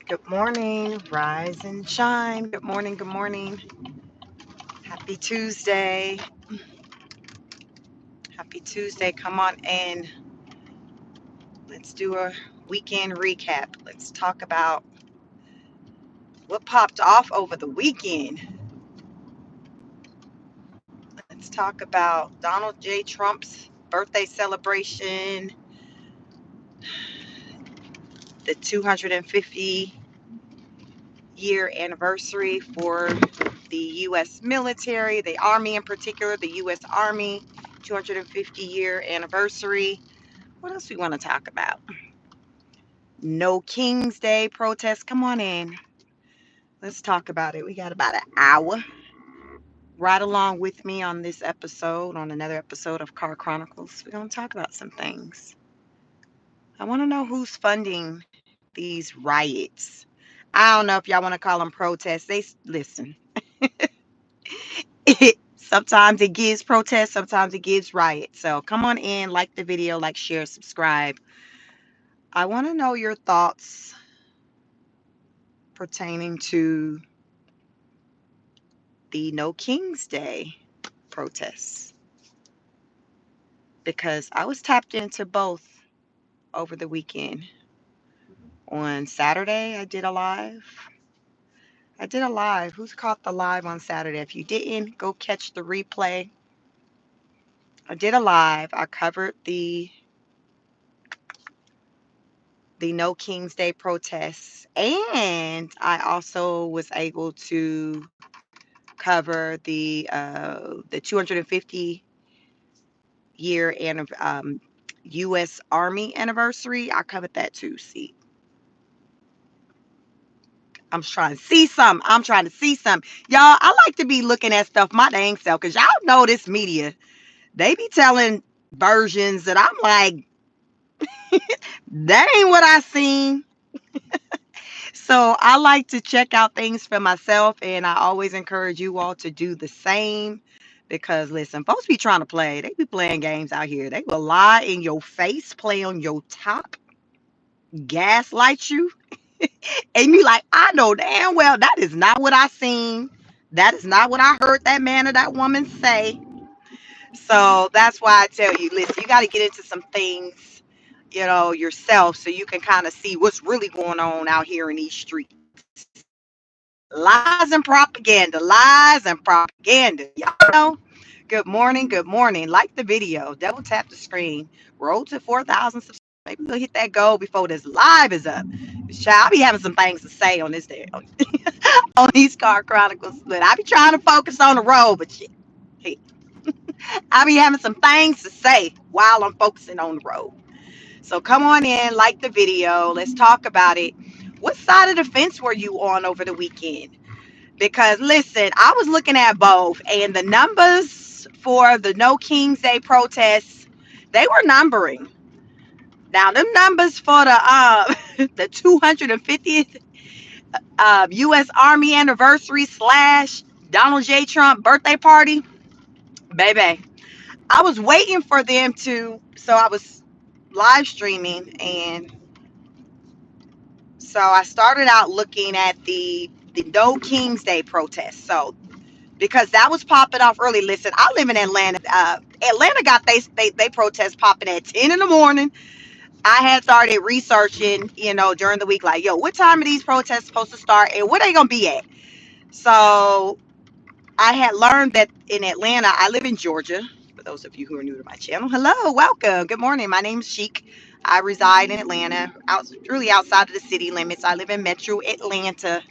Good morning, rise and shine. Good morning, good morning. Happy Tuesday. Happy Tuesday. Come on in. Let's do a weekend recap. Let's talk about what popped off over the weekend. Let's talk about Donald J. Trump's birthday celebration, the 250 year anniversary for the U.S. military, the Army in particular, the U.S. Army, 250-year anniversary. What else we want to talk about? No King's Day protest. Come on in. Let's talk about it. We got about an hour. Right along with me on this episode, on another episode of Car Chronicles. We're going to talk about some things. I want to know who's funding these riots. I don't know if y'all want to call them protests. Listen. Sometimes it gives protests, sometimes it gives riots. So come on in, like the video, like, share, subscribe. I want to know your thoughts pertaining to the No King's Day protests, because I was tapped into both over the weekend. On Saturday, I did a live. Who's caught the live on Saturday? If you didn't, go catch the replay. I did a live. I covered the No King's Day protests, and I also was able to cover the 250 year and U.S. Army anniversary. I covered that too. See, I'm trying to see some. Y'all, I like to be looking at stuff my dang self, because y'all know this media. They be telling versions that I'm like, that ain't what I seen. So I like to check out things for myself, and I always encourage you all to do the same. Because listen, folks be trying to play. They be playing games out here. They will lie in your face, play on your top, gaslight you, and be like, I know damn well that is not what I seen. That is not what I heard that man or that woman say. So that's why I tell you, listen, you got to get into some things, yourself, so you can kind of see what's really going on out here in these streets. Lies and propaganda. Lies and propaganda. Y'all know. Good morning. Good morning. Like the video. Double tap the screen. Roll to 4,000 subscribers. Maybe we'll hit that goal before this live is up. Child, I'll be having some things to say on this day, on these Car Chronicles. But I be trying to focus on the road, but shit, hey, I be having some things to say while I'm focusing on the road. So come on in, like the video. Let's talk about it. What side of the fence were you on over the weekend? Because listen, I was looking at both, and the numbers for the No King's Day protests, they were numbering. Now, them numbers for the 250th U.S. Army anniversary / Donald J. Trump birthday party, baby, I was waiting for them to. So I was live streaming, and so I started out looking at the No King's Day protest. So because that was popping off early. Listen, I live in Atlanta. Atlanta got they protest popping at 10 in the morning. I had started researching, during the week, like, yo, what time are these protests supposed to start and where they gonna be at? So I had learned that in Atlanta, I live in Georgia. For those of you who are new to my channel, hello, welcome, good morning. My name's Chic. I reside in Atlanta, really outside of the city limits. I live in Metro Atlanta.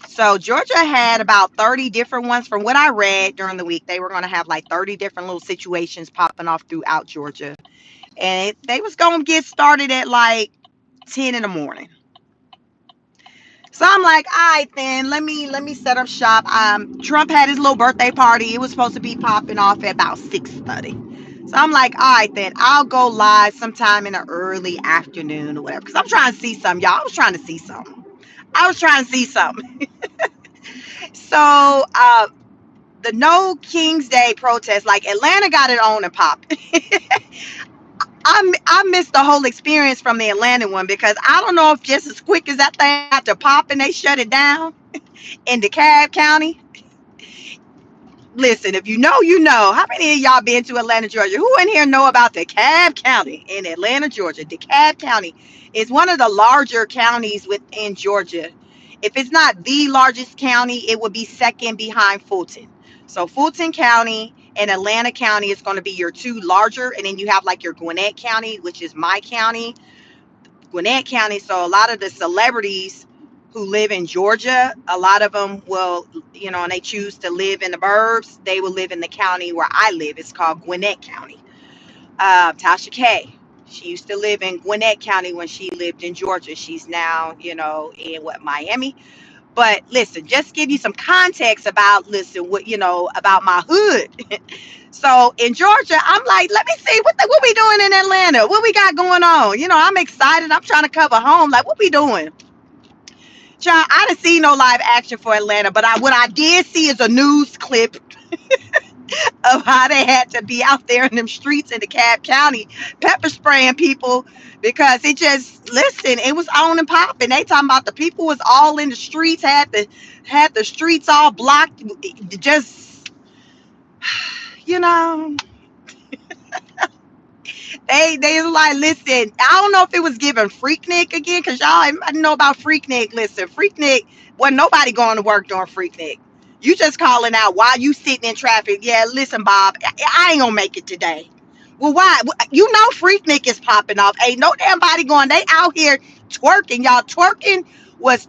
So Georgia had about 30 different ones. From what I read during the week, they were going to have like 30 different little situations popping off throughout Georgia. And they was going to get started at like 10 in the morning. So I'm like, all right, then let me set up shop. Trump had his little birthday party. It was supposed to be popping off at about 6:30. So I'm like, all right, then I'll go live sometime in the early afternoon or whatever. Because I'm trying to see something, y'all. I was trying to see something. So the No King's Day protest, like Atlanta got it on and pop. I missed the whole experience from the Atlanta one because I don't know if just as quick as that thing got to pop and they shut it down in DeKalb County. Listen, if you know, you know. How many of y'all been to Atlanta, Georgia? Who in here know about DeKalb County in Atlanta, Georgia? DeKalb County is one of the larger counties within Georgia. If it's not the largest county, it would be second behind Fulton. So Fulton County and Atlanta County is going to be your two larger, and then you have like your Gwinnett County, which is my county, Gwinnett County. So a lot of the celebrities who live in Georgia, a lot of them will, and they choose to live in the burbs. They will live in the county where I live. It's called Gwinnett County. Tasha K. She used to live in Gwinnett County when she lived in Georgia. She's now, in Miami. But listen, just give you some context about, about my hood. So in Georgia, I'm like, let me see what we doing in Atlanta. What we got going on? I'm excited. I'm trying to cover home. Like, what we doing? Child, I didn't see no live action for Atlanta, but what I did see is a news clip of how they had to be out there in them streets in DeKalb County, pepper spraying people because it was on and popping. They talking about the people was all in the streets, had the streets all blocked. Just, you know, they was like, listen, I don't know if it was giving Freaknik again, because y'all I didn't know about Freaknik. Listen, Freaknik, wasn't nobody going to work during Freaknik. You just calling out while you sitting in traffic. Yeah, listen, Bob, I ain't gonna make it today. Well, why? Freaknik is popping off. Ain't no damn body going. They out here twerking. Y'all twerking was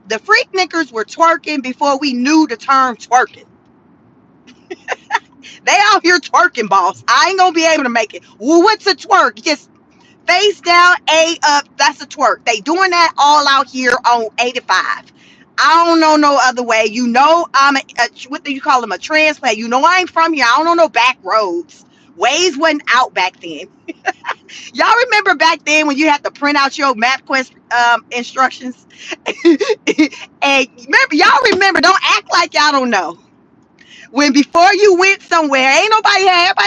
the Freaknickers were twerking before we knew the term twerking. They out here twerking, boss. I ain't gonna be able to make it. Well, what's a twerk? Just face down, A up. That's a twerk. They doing that all out here on 85. I don't know no other way. I'm what do you call them? A transplant. I ain't from here. I don't know no back roads. Ways wasn't out back then. Y'all remember back then when you had to print out your MapQuest instructions? And remember, don't act like y'all don't know. When before you went somewhere, everybody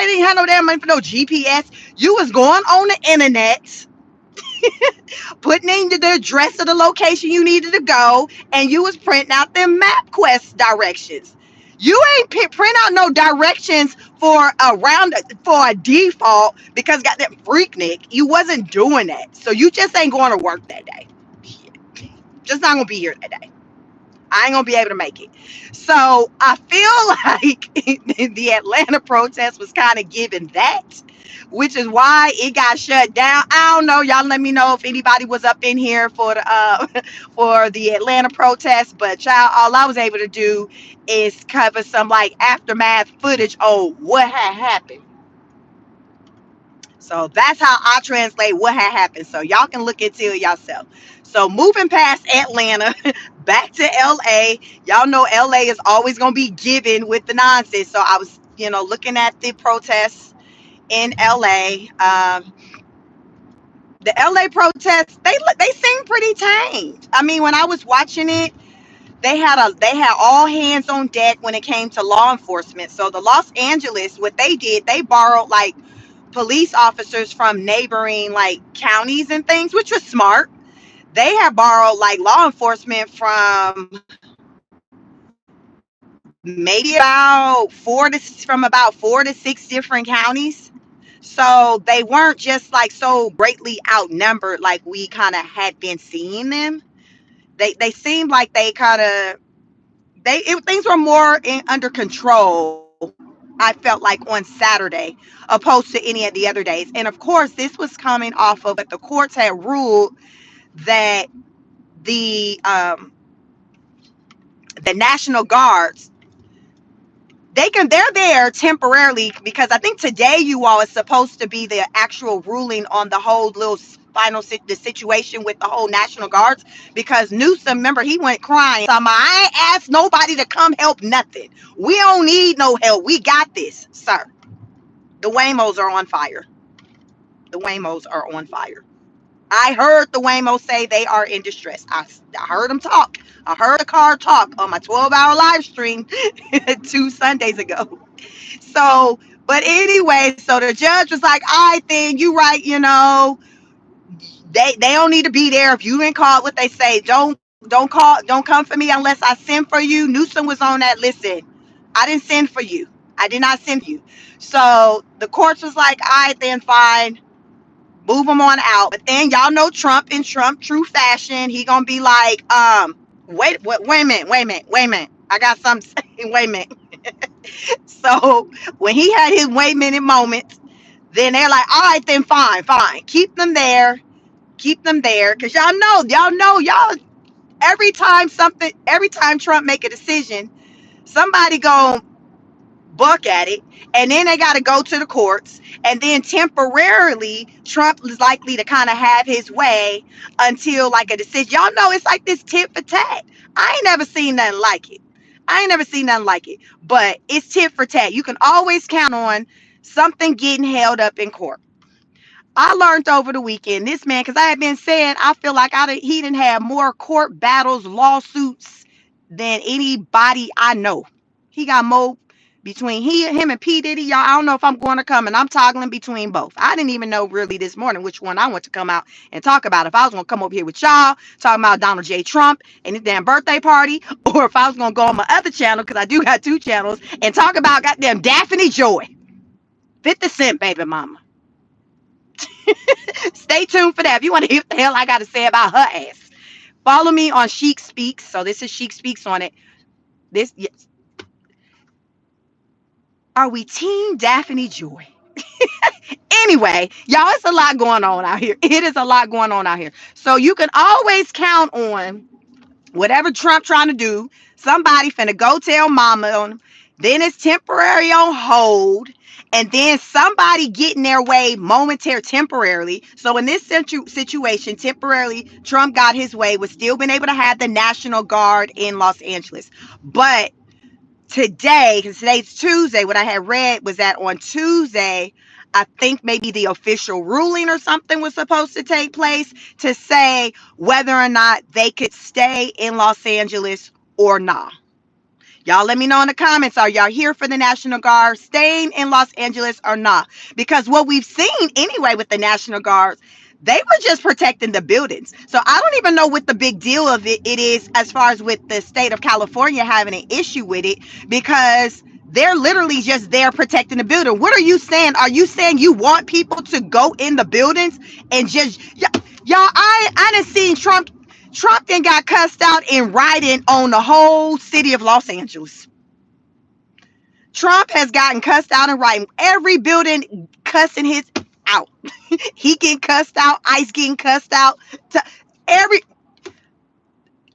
didn't have no damn money for no GPS. You was going on the internet, putting in the address of the location you needed to go, and you was printing out them MapQuest directions. You ain't print out no directions for a default because got that Freaknik. You wasn't doing that, so you just ain't going to work that day. Just not gonna be here that day. I ain't gonna be able to make it. So I feel like the Atlanta protest was kind of given that, which is why it got shut down. I don't know. Y'all let me know if anybody was up in here for the for the Atlanta protest. But child, all I was able to do is cover some like aftermath footage on what had happened. So that's how I translate what had happened. So y'all can look into it yourself. So moving past Atlanta, back to LA. Y'all know LA is always gonna be given with the nonsense. So I was, looking at the protests in LA. The LA protests, they seem pretty tamed. I mean, when I was watching it, they had all hands on deck when it came to law enforcement. So the Los Angeles, what they did, they borrowed like police officers from neighboring like counties and things, which was smart. They have borrowed like law enforcement from maybe about 4 to 6 different counties. So they weren't just like so greatly outnumbered like we kind of had been seeing them. They seemed like they kind of things were more under control. I felt like on Saturday, opposed to any of the other days. And of course, this was coming off of what the courts had ruled that the National Guards they're there temporarily because I think today you all is supposed to be the actual ruling on the whole little the situation with the whole National Guards, because Newsom, remember, he went crying. I ain't asked nobody to come help nothing. We don't need no help. We got this, sir. The Waymos are on fire. The Waymos are on fire. I heard the Waymo say they are in distress. I heard them talk. I heard a car talk on my 12-hour live stream 2 Sundays ago. So But anyway, so the judge was like, "I think you right. They don't need to be there. If you didn't call what they say, don't come for me unless I send for you." Newsom was on that. Listen, I didn't send for you. I did not send for you. So the courts was like, "All right, then fine, move them on out." But then y'all know Trump in Trump true fashion, he gonna be like, wait a minute, wait a minute. I got something to say. Wait a minute. So when he had his wait a minute moment, then they're like, "All right, then fine, keep them there, because y'all every time Trump make a decision, somebody gonna buck at it, and then they got to go to the courts, and then temporarily Trump is likely to kind of have his way until like a decision. Y'all know it's like this tit for tat. I ain't never seen nothing like it. But it's tit for tat. You can always count on something getting held up in court. I learned over the weekend, this man, because I had been saying, I feel like he didn't have more court battles, lawsuits than anybody I know. He got more between him and P. Diddy. Y'all, I don't know if I'm going to come, and I'm toggling between both. I didn't even know really this morning which one I want to come out and talk about. If I was going to come over here with y'all, talking about Donald J. Trump and his damn birthday party, or if I was going to go on my other channel, because I do got two channels, and talk about goddamn Daphne Joy, 50 Cent baby mama. Stay tuned for that if you want to hear what the hell I got to say about her ass. Follow me on Chic Speaks. So this is Chic Speaks on it. This, yes. Are we Team Daphne Joy? Anyway, y'all, it's a lot going on out here. It is a lot going on out here. So you can always count on whatever Trump trying to do. Somebody finna go tell mama on him. Then it's temporary on hold. And then somebody getting their way temporarily. So in this situation, temporarily, Trump got his way, was still been able to have the National Guard in Los Angeles. But today, because today's Tuesday, what I had read was that on Tuesday, I think maybe the official ruling or something was supposed to take place to say whether or not they could stay in Los Angeles or not. Y'all let me know in the comments, are y'all here for the National Guard staying in Los Angeles or not? Because what we've seen anyway with the National Guards, they were just protecting the buildings. So I don't even know what the big deal of it is as far as with the state of California having an issue with it, because they're literally just there protecting the building. What are you saying? Are you saying you want people to go in the buildings and just, y'all, I done seen Trump then got cussed out in writing on the whole city of Los Angeles. Trump has gotten cussed out in writing. Every building cussing his out. He getting cussed out. ICE getting cussed out. Every.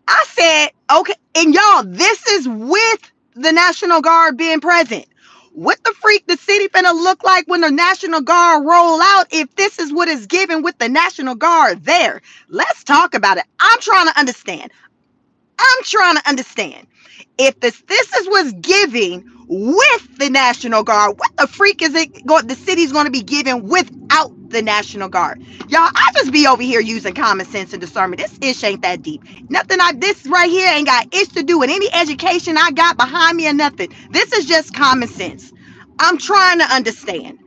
I said, okay, and y'all, this is with the National Guard being present. What the freak the city finna look like when the National Guard roll out if this is what is given with the National Guard there? Let's talk about it. I'm trying to understand. If this is what's giving with the National Guard, what the freak is it the city's going to be giving without the National Guard? Y'all, I just be over here using common sense and discernment. This ish ain't that deep. This right here ain't got ish to do with any education I got behind me or nothing. This is just common sense. I'm trying to understand.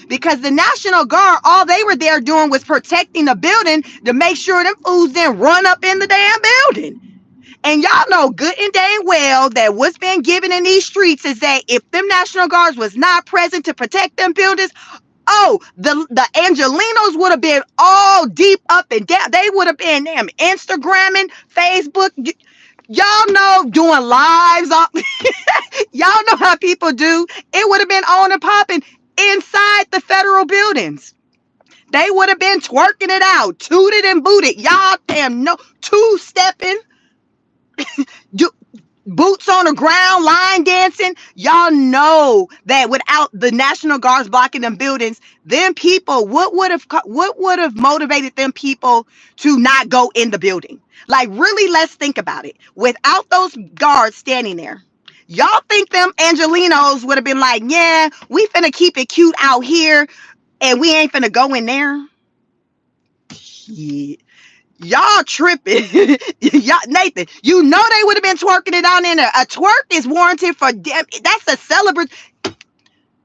Because the National Guard, all they were there doing was protecting the building to make sure them fools didn't run up in the damn building. And y'all know good and dang well that what's been given in these streets is that if them National Guards was not present to protect them buildings, oh, the Angelinos would have been all deep up and down. They would have been them Instagramming, Facebook. Y'all know doing lives. Y'all know how people do. It would have been on and popping inside the federal buildings. They would have been twerking it out, tooted and booted. Y'all damn no two-stepping. Boots on the ground, line dancing. Y'all know that without the National Guards blocking them buildings, them people, what would have motivated them people to not go in the building? Like, really, let's think about it. Without those guards standing there, y'all think them Angelinos would have been like, yeah, we finna keep it cute out here and we ain't finna go in there? Shit. Y'all tripping. Y'all, Nathan, you know they would have been twerking it down in there. A twerk is warranted for that's a celebrate.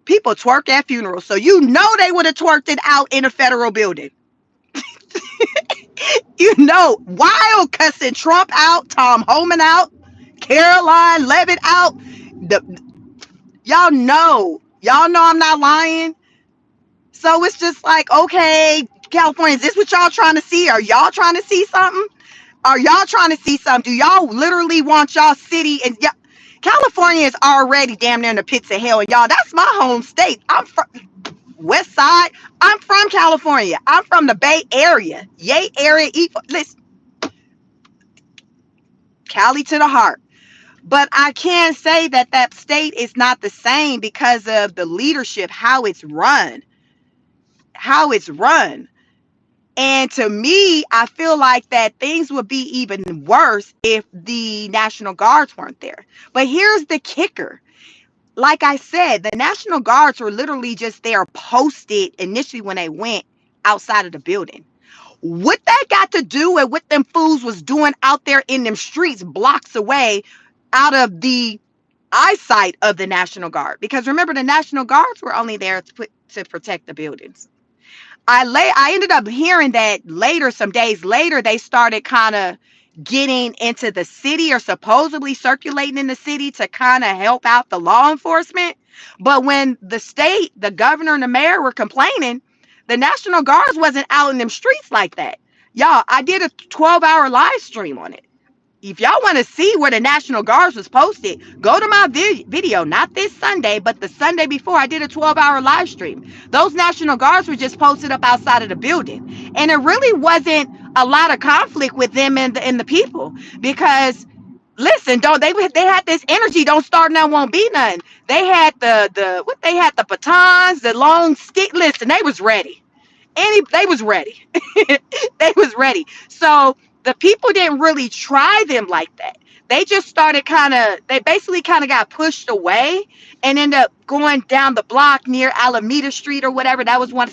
People twerk at funerals. So you know they would have twerked it out in a federal building. You know, wild cussing Trump out, Tom Homan out, Caroline Levitt out. The, y'all know I'm not lying. So it's just like, okay, California, is this what y'all trying to see? Are y'all trying to see something? Are y'all trying to see something? Do y'all literally want y'all city and California is already damn near in the pits of hell, and y'all, that's my home state. I'm from West Side. I'm from California. I'm from the Bay Area. Yay area. Listen, Cali to the heart. But I can say that that state is not the same because of the leadership, how it's run, how it's run. And to me, I feel like that things would be even worse if the National Guards weren't there. But here's the kicker. Like I said, the National Guards were literally just there posted initially when they went outside of the building. What that got to do with what them fools was doing out there in them streets blocks away out of the eyesight of the National Guard? Because remember, the National Guards were only there to protect the buildings. I ended up hearing that later, some days later, they started kind of getting into the city or supposedly circulating in the city to kind of help out the law enforcement. But when the state, the governor and the mayor were complaining, the National Guards wasn't out in them streets like that. Y'all, I did a 12-hour live stream on it. If y'all want to see where the National Guards was posted, go to my video, not this Sunday, but the Sunday before. I did a 12-hour live stream. Those National Guards were just posted up outside of the building. And it really wasn't a lot of conflict with them and the people, because listen, don't they had this energy, don't start none, won't be none. They had the batons, the long stick. Listen, they was ready. They was ready. They was ready. So the people didn't really try them like that. They just started they basically kind of got pushed away and ended up going down the block near Alameda Street or whatever. That was one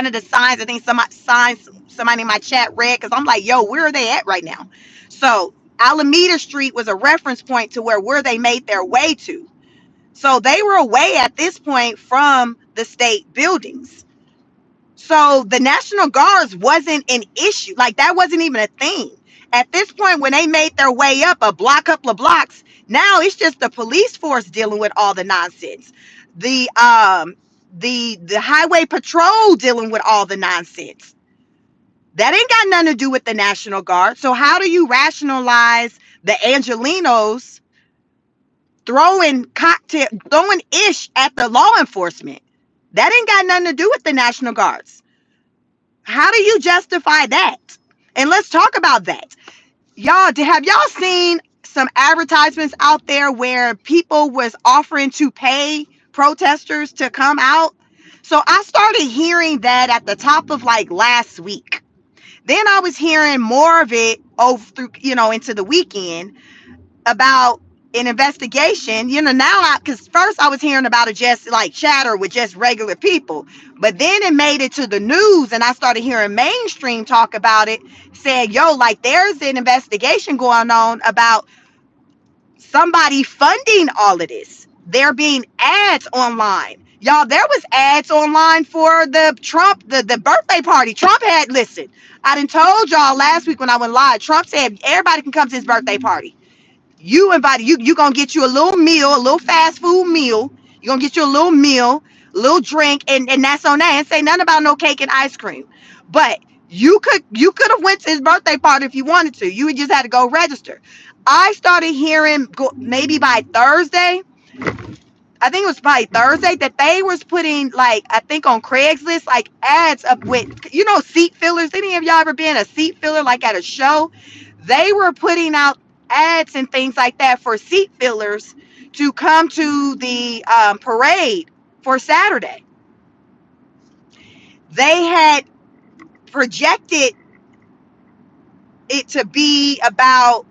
of the signs. I think somebody in my chat read, because I'm like, yo, where are they at right now? So Alameda Street was a reference point to where they made their way to. So they were away at this point from the state buildings. So the National Guards wasn't an issue. Like, that wasn't even a thing. At this point, when they made their way up a block, couple of blocks, now it's just the police force dealing with all the nonsense. The highway patrol dealing with all the nonsense. That ain't got nothing to do with the National Guard. So how do you rationalize the Angelinos throwing ish at the law enforcement? That ain't got nothing to do with the National Guards. How do you justify that? And let's talk about that. Y'all, have y'all seen some advertisements out there where people was offering to pay protesters to come out? So I started hearing that at the top of like last week. Then I was hearing more of it over through, into the weekend about an investigation, now because first I was hearing about it just like chatter with just regular people, but then it made it to the news and I started hearing mainstream talk about it, saying, yo, like there's an investigation going on about somebody funding all of this. There being ads online. Y'all, there was ads online for the birthday party. Trump had, listen, I done told y'all last week when I went live, Trump said everybody can come to his birthday party. You invited, you gonna get you a little meal, a little fast food meal. You're gonna get you a little meal, a little drink, and that's on that. And say nothing about no cake and ice cream. But you could have went to his birthday party if you wanted to. You just had to go register. I started hearing maybe by Thursday. I think it was by Thursday that they was putting, like, I think on Craigslist, like ads up with, seat fillers. Any of y'all ever been a seat filler, like at a show? They were putting out ads and things like that for seat fillers to come to the parade for Saturday. They had projected it to be about,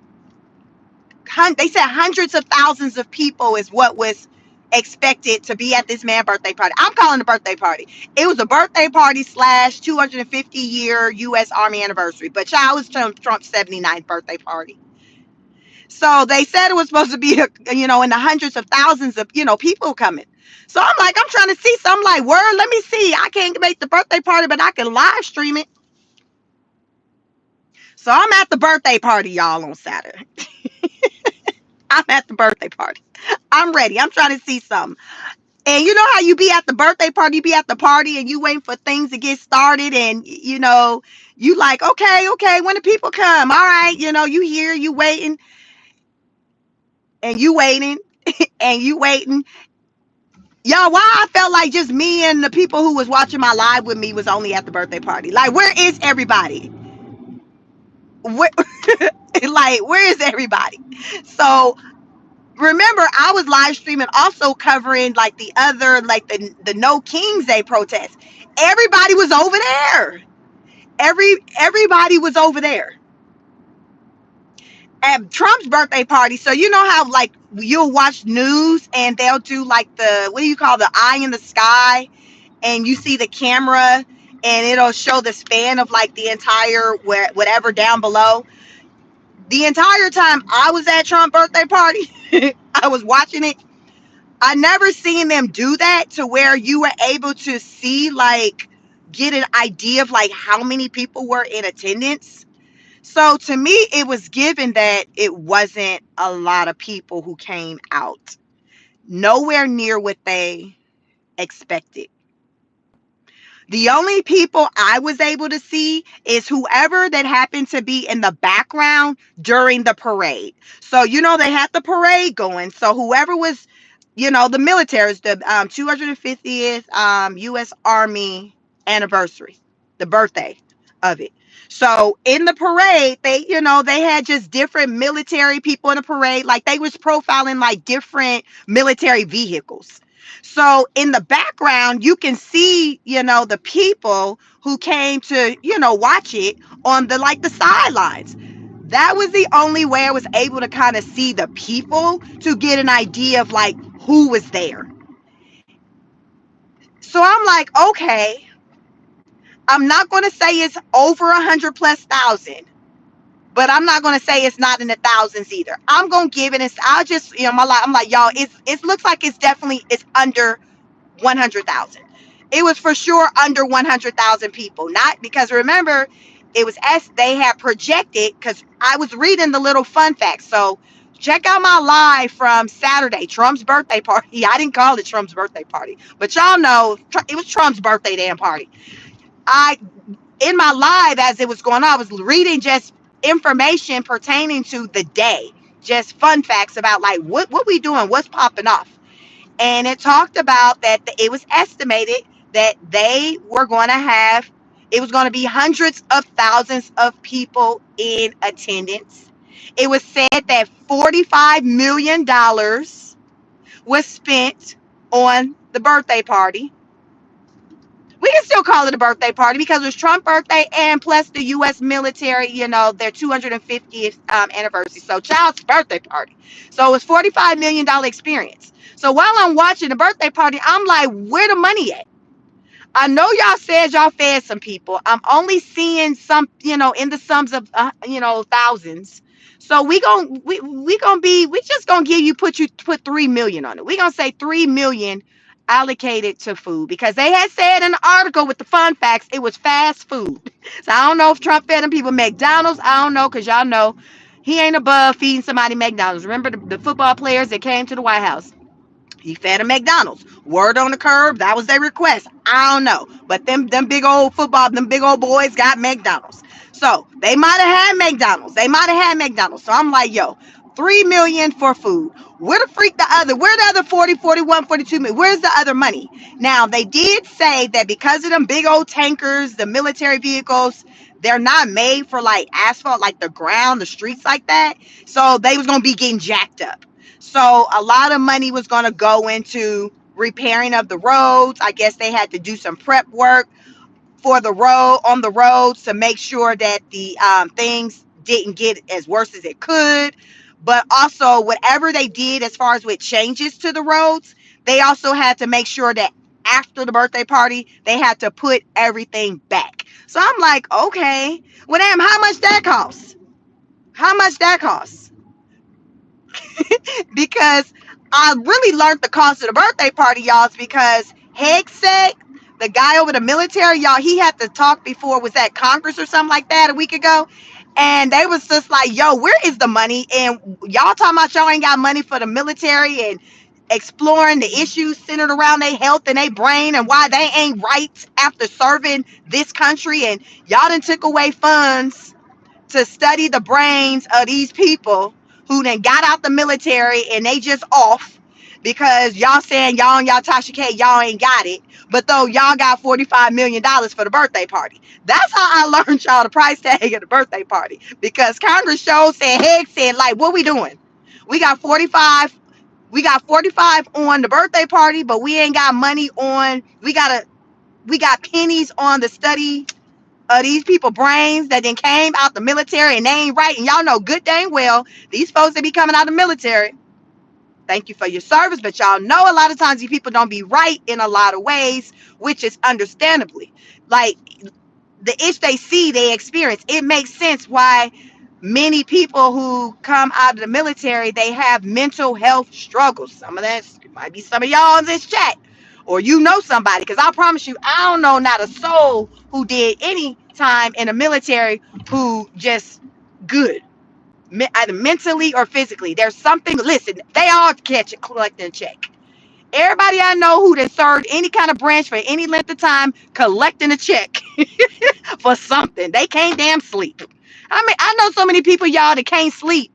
they said hundreds of thousands of people is what was expected to be at this man's birthday party. I'm calling it a birthday party. It was a birthday party / 250-year U.S. Army anniversary, but child, was Trump's 79th birthday party. So they said it was supposed to be, in the hundreds of thousands of, people coming. So I'm like, I'm trying to see. So I'm like, word, let me see. I can't make the birthday party, but I can live stream it. So I'm at the birthday party, y'all, on Saturday. I'm at the birthday party. I'm ready. I'm trying to see something. And you know how you be at the birthday party, you be at the party and you waiting for things to get started and you like, okay, when the people come, all right, you here, you waiting and you waiting and you waiting. Y'all, why I felt like just me and the people who was watching my live with me was only at the birthday party. Like, where is everybody? Where, like, where is everybody? So remember, I was live streaming also covering like the other, like the No Kings Day protest. Everybody was over there. Everybody was over there at Trump's birthday party. So you know how like you'll watch news and they'll do like the, what do you call, the eye in the sky, and you see the camera and it'll show the span of like the entire whatever down below. The entire time I was at Trump birthday party, I was watching it. I never seen them do that to where you were able to see, like, get an idea of like how many people were in attendance. So to me, it was given that it wasn't a lot of people who came out. Nowhere near what they expected. The only people I was able to see is whoever that happened to be in the background during the parade. So, they had the parade going. So whoever was, the military's, the 250th U.S. Army anniversary, the birthday of it. So in the parade, they had just different military people in the parade. Like they was profiling like different military vehicles. So in the background, you can see, the people who came to, watch it on the like the sidelines. That was the only way I was able to kind of see the people to get an idea of like who was there. So I'm like, okay, I'm not going to say it's over 100 plus thousand, but I'm not going to say it's not in the thousands either. I'm going to give it, I'll just, I'm like, y'all, it looks like it's under 100,000. It was for sure under 100,000 people. Not because remember, it was as they had projected, because I was reading the little fun facts. So check out my live from Saturday, Trump's birthday party. I didn't call it Trump's birthday party, but y'all know it was Trump's birthday damn party. In my live as it was going on, I was reading just information pertaining to the day, just fun facts about like what we doing, what's popping off. And it talked about that it was estimated that they were going to have, it was going to be hundreds of thousands of people in attendance. It was said that $45 million was spent on the birthday party. We can still call it a birthday party because it was Trump's birthday and plus the U.S. military, their 250th anniversary. So child's birthday party. So it was $45 million experience. So while I'm watching the birthday party, I'm like, where the money at? I know y'all said y'all fed some people. I'm only seeing some, in the sums of, thousands. So we just gonna give you put 3 million on it. We gonna say 3 million allocated to food because they had said in the article with the fun facts it was fast food. So I don't know if Trump fed them people McDonald's. I don't know because y'all know he ain't above feeding somebody McDonald's. Remember the football players that came to the White House? He fed them McDonald's. Word on the curb, that was their request. I don't know. But them big old football, them big old boys got McDonald's. So they might have had McDonald's. So I'm like, yo, 3 million for food. Where the other 40, 41, 42 million? Where's the other money? Now they did say that because of them big old tankers, the military vehicles, they're not made for like asphalt, like the ground, the streets like that. So they was gonna be getting jacked up. So a lot of money was going to go into repairing of the roads. I guess they had to do some prep work for the road on the roads to make sure that the things didn't get as worse as it could. But also whatever they did as far as with changes to the roads, they also had to make sure that after the birthday party, they had to put everything back. So I'm like, okay, well, damn, how much that costs? How much that costs? Because I really learned the cost of the birthday party, y'all, is because Hegseth, the guy over the military, y'all, he had to talk before, was that Congress or something like that a week ago. And they was just like, yo, where is the money? And y'all talking about y'all ain't got money for the military and exploring the issues centered around their health and their brain and why they ain't right after serving this country. And y'all done took away funds to study the brains of these people who then got out the military and they just off because y'all saying y'all and y'all Tasha K, y'all ain't got it. But though y'all got $45 million for the birthday party. That's how I learned y'all the price tag of the birthday party. Because Congress show said, Heck said, like, what we doing? We got 45, we got 45 on the birthday party, but we ain't got money on, we got pennies on the study these people brains that then came out the military and they ain't right. And y'all know good dang well these folks that be coming out of the military, thank you for your service, but y'all know a lot of times these people don't be right in a lot of ways, which is understandably. Like the ish they see, they experience. It makes sense why many people who come out of the military, they have mental health struggles. Some of that might be some of y'all in this chat, or you know somebody, because I promise you, I don't know not a soul who did any time in the military who just good, either mentally or physically. There's something, listen, they all catch it, collect and check. Everybody I know who done served any kind of branch for any length of time collecting a check for something. They can't damn sleep. I mean, I know so many people, y'all, that can't sleep.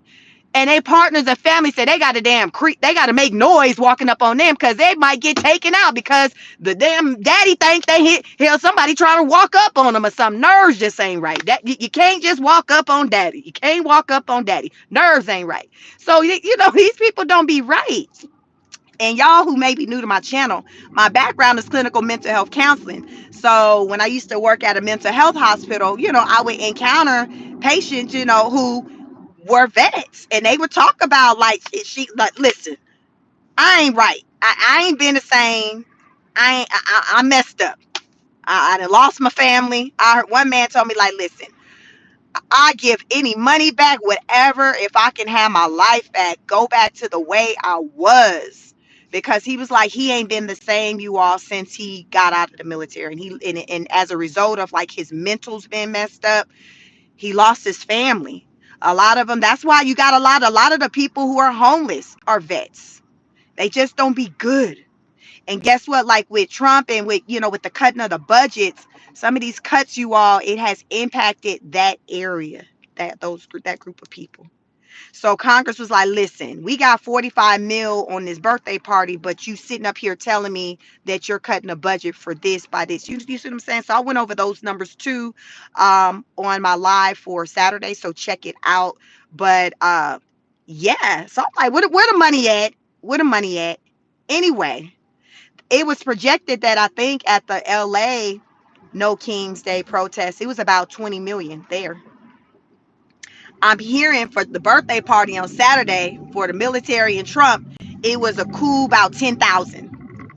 And they partners and family say they got to damn creep. They got to make noise walking up on them because they might get taken out because the damn daddy think they hit hell somebody trying to walk up on them or something. Nerves just ain't right. That you can't just walk up on daddy. You can't walk up on daddy. Nerves ain't right. So you know these people don't be right. And y'all who may be new to my channel, my background is clinical mental health counseling. So when I used to work at a mental health hospital, you know, I would encounter patients, you know, who were vets, and they would talk about like she like, listen, I ain't right. I ain't been the same. I messed up. I done lost my family. I heard one man told me like, listen, I give any money back, whatever, if I can have my life back, go back to the way I was. Because he was like, he ain't been the same, you all, since he got out of the military. And and as a result of like his mental's been messed up, he lost his family. A lot of them, that's why you got a lot of the people who are homeless are vets. They just don't be good. And guess what? Like with Trump and with, you know, with the cutting of the budgets, some of these cuts, you all, it has impacted that area, that group of people. So Congress was like, listen, we got 45 mil on this birthday party, but you sitting up here telling me that you're cutting a budget for this by this. You see what I'm saying? So I went over those numbers too on my live for Saturday. So check it out. But yeah, so I'm like, where the money at? Where the money at? Anyway, it was projected that I think at the LA No King's Day protest, it was about 20 million there. I'm hearing for the birthday party on Saturday for the military and Trump, it was a cool about 10,000.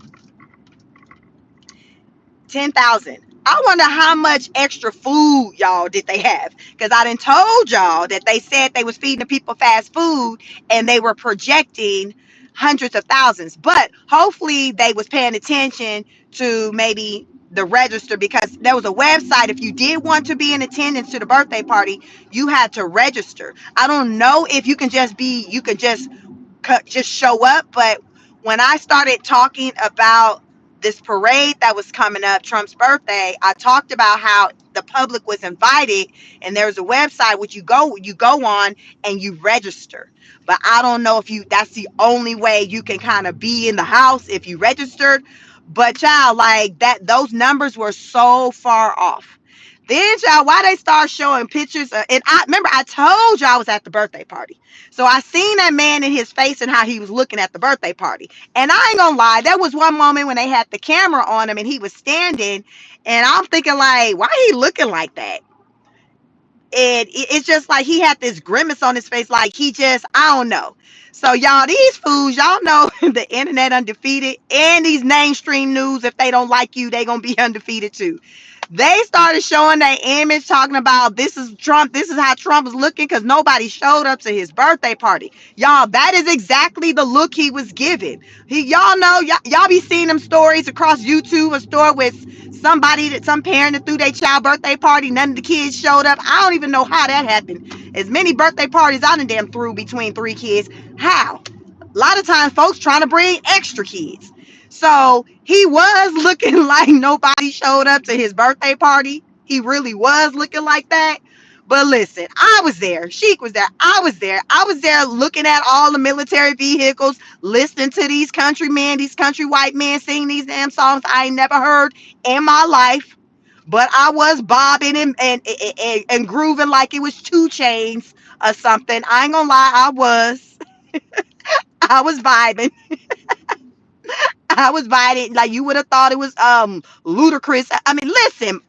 10,000. I wonder how much extra food, y'all, did they have? Because I done told y'all that they said they was feeding the people fast food and they were projecting hundreds of thousands. But hopefully they was paying attention to maybe the register, because there was a website. If you did want to be in attendance to the birthday party, you had to register. I don't know if you can just show up. But when I started talking about this parade that was coming up, Trump's birthday, I talked about how the public was invited, and there's a website which you go on and you register. But I don't know if that's the only way you can kind of be in the house if you registered. But child, like that, those numbers were so far off. Then, child, why they start showing pictures and I remember I told you I was at the birthday party. So I seen that man in his face and how he was looking at the birthday party. And I ain't gonna lie, there was one moment when they had the camera on him and he was standing, and I'm thinking like, why he looking like that? And it's just like he had this grimace on his face, like he just, I don't know. So y'all, these fools, y'all know the internet undefeated, and these mainstream news, if they don't like you, they gonna be undefeated too. They started showing their image, talking about this is Trump, this is how Trump was looking because nobody showed up to his birthday party. Y'all, that is exactly the look he was giving. Y'all know, y'all be seeing them stories across YouTube, a story with somebody that some parent that threw their child birthday party, none of the kids showed up. I don't even know how that happened. As many birthday parties I done damn threw between 3 kids. How? A lot of times folks trying to bring extra kids. So he was looking like nobody showed up to his birthday party. He really was looking like that. But listen, I was there. Sheik was there. I was there. I was there looking at all the military vehicles, listening to these countrymen, these country white men sing these damn songs I ain't never heard in my life. But I was bobbing and grooving like it was 2 Chains or something. I ain't gonna lie, I was. I was vibing. I was vibing like you would have thought it was ludicrous. I mean, listen,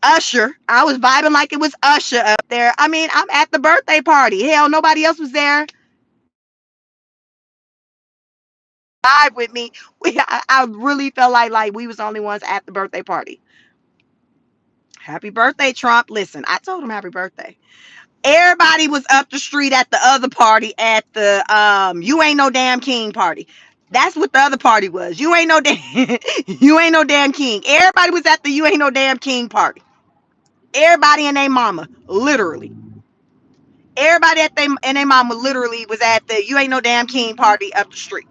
Usher. I was vibing like it was Usher up there. I mean, I'm at the birthday party. Hell, nobody else was there. Vibe with me. I really felt like we was the only ones at the birthday party. Happy birthday, Trump. Listen, I told him happy birthday. Everybody was up the street at the other party at the you ain't no damn king party. That's what the other party was. You ain't no damn you ain't no damn king. Everybody was at the you ain't no damn king party. Everybody and their mama, literally. Everybody at they and their mama literally was at the you ain't no damn king party up the street.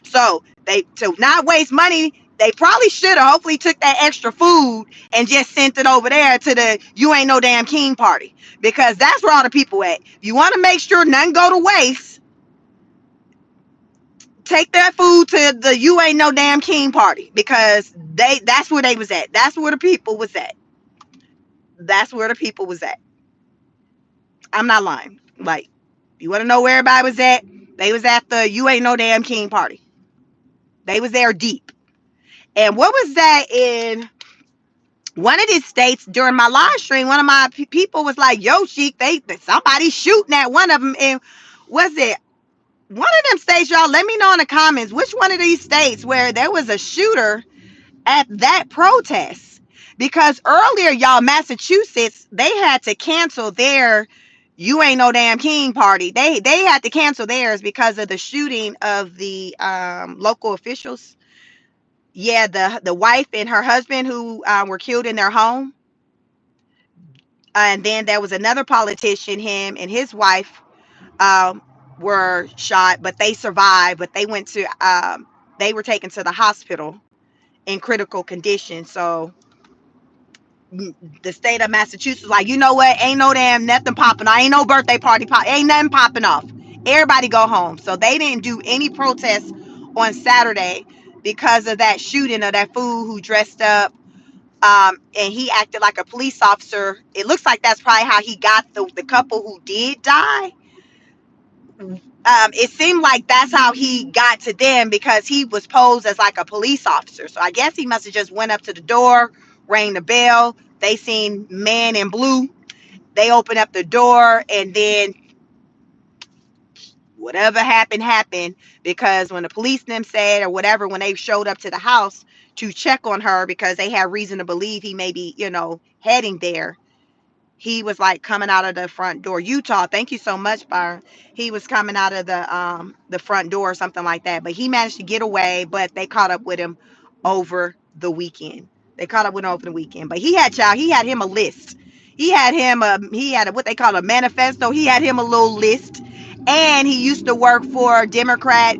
So they to not waste money, they probably should have hopefully took that extra food and just sent it over there to the you ain't no damn king party. Because that's where all the people at. You want to make sure none go to waste. Take that food to the you ain't no damn king party because that's where they was at. That's where the people was at. That's where the people was at. I'm not lying. Like, you want to know where everybody was at? They was at the you ain't no damn king party. They was there deep. And what was that in one of these states during my live stream? One of my people was like, "Yo, Sheik, somebody shooting at one of them." And was it one of them states, y'all? Let me know in the comments which one of these states where there was a shooter at that protest. Because earlier, y'all, Massachusetts, they had to cancel their you ain't no damn king party. They had to cancel theirs because of the shooting of the local officials. Yeah, the wife and her husband who were killed in their home. And then there was another politician, him and his wife um, were shot, but they survived. But they were taken to the hospital in critical condition. So the state of Massachusetts, like, you know what? Ain't no damn nothing popping. I ain't no birthday party pop. Ain't nothing popping off. Everybody go home. So they didn't do any protests on Saturday because of that shooting of that fool who dressed up and he acted like a police officer. It looks like that's probably how he got the couple who did die. It seemed like that's how he got to them because he was posed as like a police officer. So I guess he must have just went up to the door, rang the bell. They seen man in blue. They opened up the door, and then whatever happened, because when the police them said or whatever, when they showed up to the house to check on her because they had reason to believe he may be, heading there, he was like coming out of the front door. Utah, thank you so much, Byron. He was coming out of the front door or something like that. But he managed to get away, but they caught up with him over the weekend. They caught up with him over the weekend. But he had him a list. He had what they call a manifesto. He had him a little list. And he used to work for Democrat,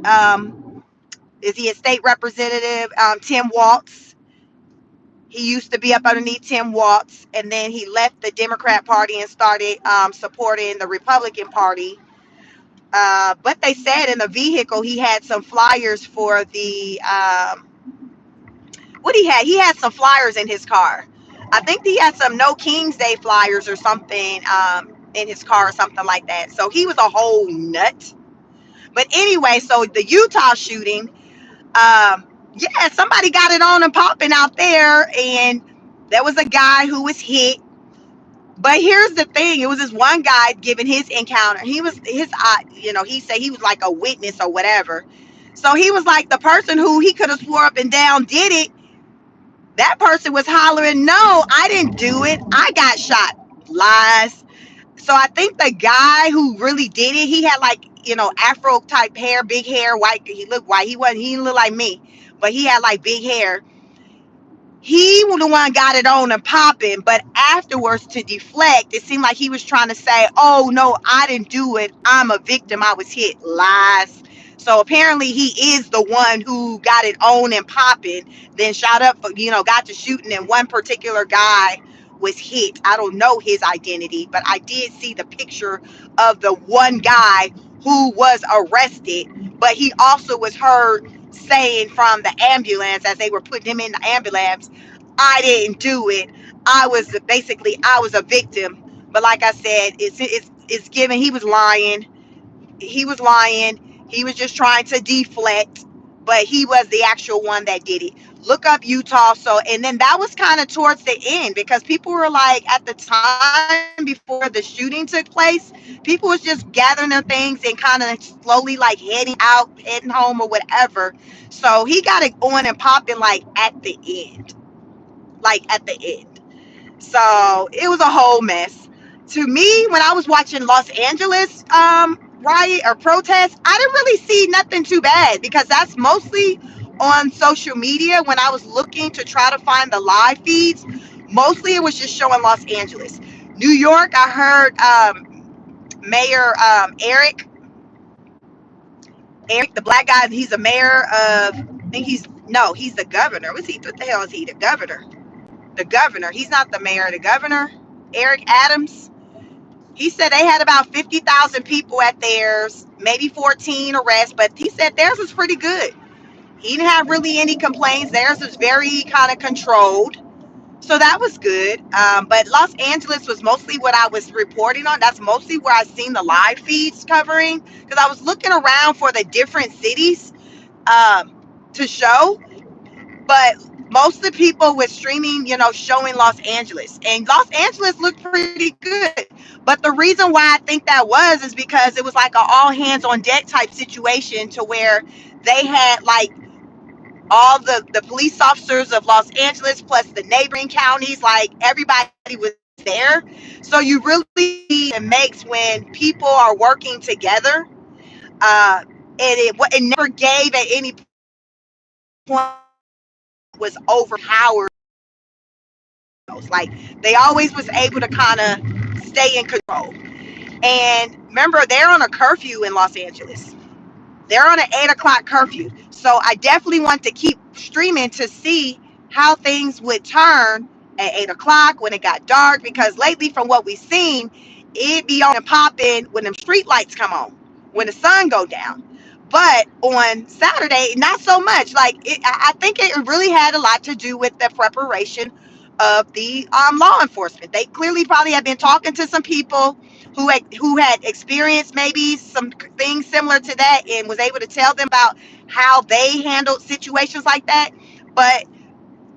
is he a state representative? Tim Walz. He used to be up underneath Tim Walz, and then he left the Democrat Party and started supporting the Republican Party. But they said in the vehicle he had some flyers for the what he had. He had some flyers in his car. I think he had some No King's Day flyers or something in his car or something like that. So he was a whole nut. But anyway, so the Utah shooting, yeah, somebody got it on and popping out there, and there was a guy who was hit. But here's the thing: it was this one guy giving his encounter. He was he said he was like a witness or whatever. So he was like the person who he could have swore up and down did it. That person was hollering, no, I didn't do it. I got shot. Lies. So I think the guy who really did it, he had like, Afro type hair, big hair, white. He looked white. He didn't look like me, but he had like big hair. He was the one got it on and popping, but afterwards to deflect, it seemed like he was trying to say, oh no, I didn't do it, I'm a victim, I was hit. Lies. So apparently he is the one who got it on and popping, then shot up for, got to shooting, and one particular guy was hit. I don't know his identity, but I did see the picture of the one guy who was arrested, but he also was heard saying from the ambulance as they were putting him in the ambulance, I didn't do it. I was a victim. But like I said, it's given. He was lying. He was lying. He was just trying to deflect, but he was the actual one that did it. Look up Utah. So, and then that was kind of towards the end because people were like, at the time before the shooting took place, people was just gathering their things and kind of slowly like heading out, heading home or whatever. So he got it on and popping like at the end, So it was a whole mess. To me, when I was watching Los Angeles riot or protest, I didn't really see nothing too bad because that's mostly on social media. When I was looking to try to find the live feeds, mostly it was just showing Los Angeles. New York, I heard Mayor Eric, the black guy, he's a mayor of, I think he's the governor. What the hell is he? The governor. The governor. He's not the mayor, the governor. Eric Adams. He said they had about 50,000 people at theirs, maybe 14 arrests, but he said theirs was pretty good. He didn't have really any complaints. Theirs was very kind of controlled. So that was good. But Los Angeles was mostly what I was reporting on. That's mostly where I seen the live feeds covering because I was looking around for the different cities to show. But most of the people were streaming, showing Los Angeles. And Los Angeles looked pretty good. But the reason why I think that was is because it was like an all hands on deck type situation to where they had like all the police officers of Los Angeles plus the neighboring counties, like everybody was there. So you really see it makes when people are working together. And it never gave at any point was overpowered. Like they always was able to kind of stay in control. And remember, they're on a curfew in Los Angeles. They're on an 8 o'clock curfew. So I definitely want to keep streaming to see how things would turn at 8 o'clock when it got dark. Because lately, from what we've seen, it be on and popping when them street lights come on, when the sun go down. But on Saturday, not so much. I think it really had a lot to do with the preparation of the law enforcement. They clearly probably have been talking to some people who had experienced maybe some things similar to that and was able to tell them about how they handled situations like that. But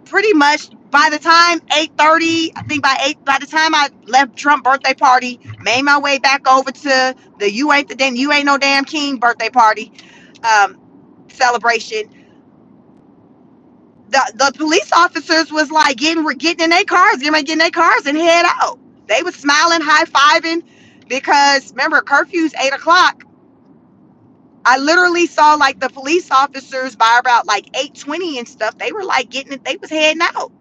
pretty much by the time 8:30, I think by the time I left Trump birthday party, made my way back over to the you ain't no damn king birthday party um, celebration, the police officers was like getting in their cars, getting in their cars and head out. They was smiling, high fiving, because remember curfew's 8 o'clock. I literally saw like the police officers by about like 8:20 and stuff. They were like they was heading out.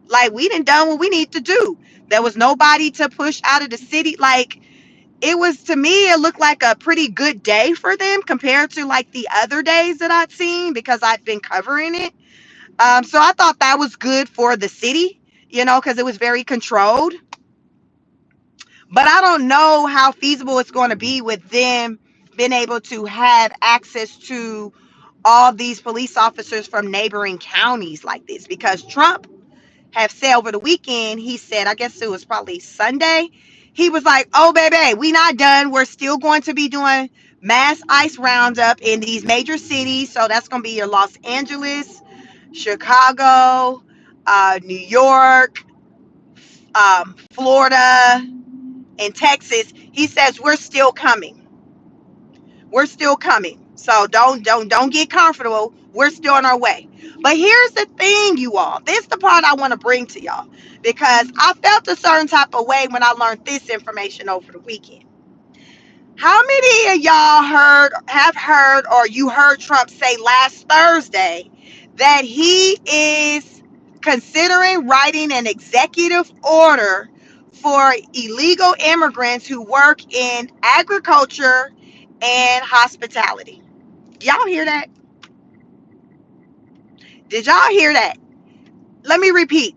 Like we done what we need to do. There was nobody to push out of the city. Like it was, to me, it looked like a pretty good day for them compared to like the other days that I'd seen because I'd been covering it. So I thought that was good for the city, because it was very controlled. But I don't know how feasible it's going to be with them being able to have access to all these police officers from neighboring counties like this, because Trump have said over the weekend, he said, I guess it was probably Sunday, he was like, oh baby, we not done, we're still going to be doing mass ice roundup in these major cities. So that's going to be your Los Angeles, Chicago, New York, Florida, and Texas. He says we're still coming. We're still coming. So don't get comfortable. We're still on our way. But here's the thing, you all. This is the part I want to bring to y'all because I felt a certain type of way when I learned this information over the weekend. How many of y'all have heard, or you heard Trump say last Thursday that he is considering writing an executive order for illegal immigrants who work in agriculture and hospitality? Y'all hear that? Did y'all hear that? Let me repeat.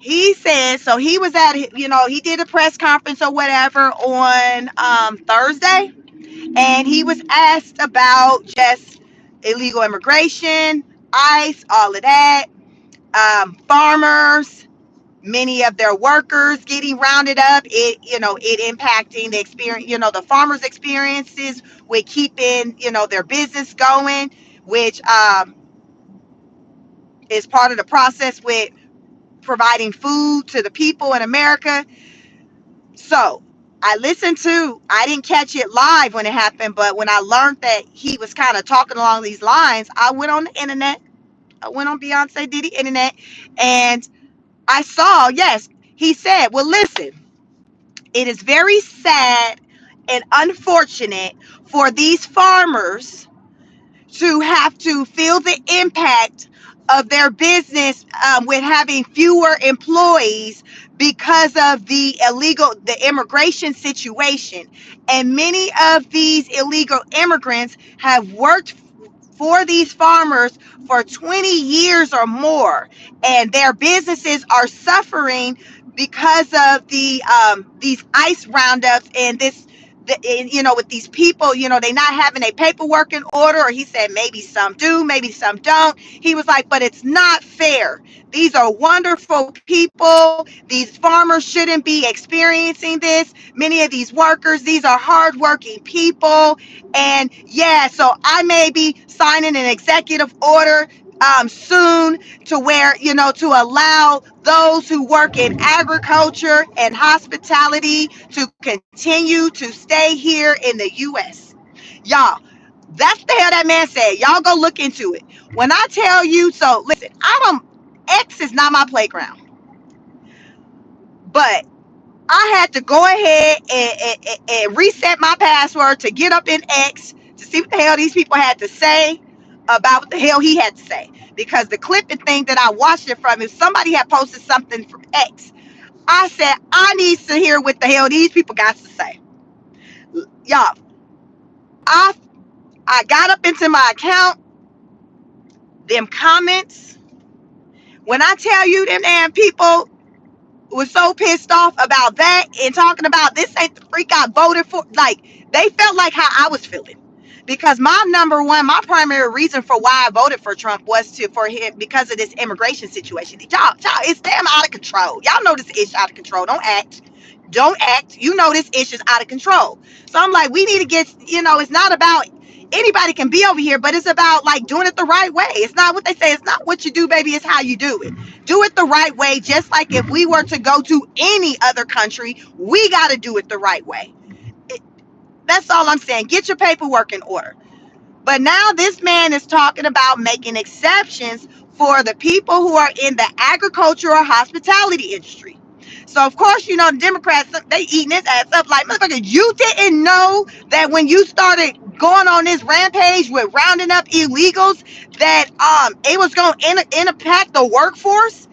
He said, so he was at, he did a press conference or whatever on Thursday, and he was asked about just illegal immigration, ICE, all of that, farmers, many of their workers getting rounded up, it impacting the experience, the farmers' experiences with keeping, their business going, which is part of the process with providing food to the people in America. So I didn't catch it live when it happened, but when I learned that he was kind of talking along these lines, I went on the internet. I went on Beyonce Diddy internet, and I saw, yes, he said, well, listen, it is very sad and unfortunate for these farmers to have to feel the impact of their business with having fewer employees because of the immigration situation. And many of these illegal immigrants have worked for these farmers for 20 years or more, and their businesses are suffering because of these ICE roundups and with these people, they not having a paperwork in order. Or he said maybe some do, maybe some don't. He was like, but it's not fair. These are wonderful people. These farmers shouldn't be experiencing this. Many of these workers, these are hardworking people. And yeah, so I may be signing an executive order soon to where, to allow those who work in agriculture and hospitality to continue to stay here in the U.S. Y'all, that's the hell that man said. Y'all go look into it. When I tell you, so listen, X is not my playground, but I had to go ahead and reset my password to get up in X to see what the hell these people had to say about what the hell he had to say. Because the clip and thing that I watched it from, if somebody had posted something from X, I said, I need to hear what the hell these people got to say. Y'all, I I got up into my account, them comments. When I tell you them damn people was so pissed off about that and talking about this ain't the freak I voted for. Like, they felt like how I was feeling. Because my primary reason for why I voted for Trump was for him because of this immigration situation. Y'all, it's damn out of control. Y'all know this ish out of control. Don't act. Don't act. You know this ish is out of control. So I'm like, we need to get, it's not about anybody can be over here, but it's about like doing it the right way. It's not what they say. It's not what you do, baby. It's how you do it. Do it the right way. Just like if we were to go to any other country, we got to do it the right way. It, that's all I'm saying. Get your paperwork in order. But now this man is talking about making exceptions for the people who are in the agriculture or hospitality industry. So of course, the Democrats, they eating this ass up like, motherfucker, you didn't know that when you started going on this rampage with rounding up illegals that it was going to impact the workforce?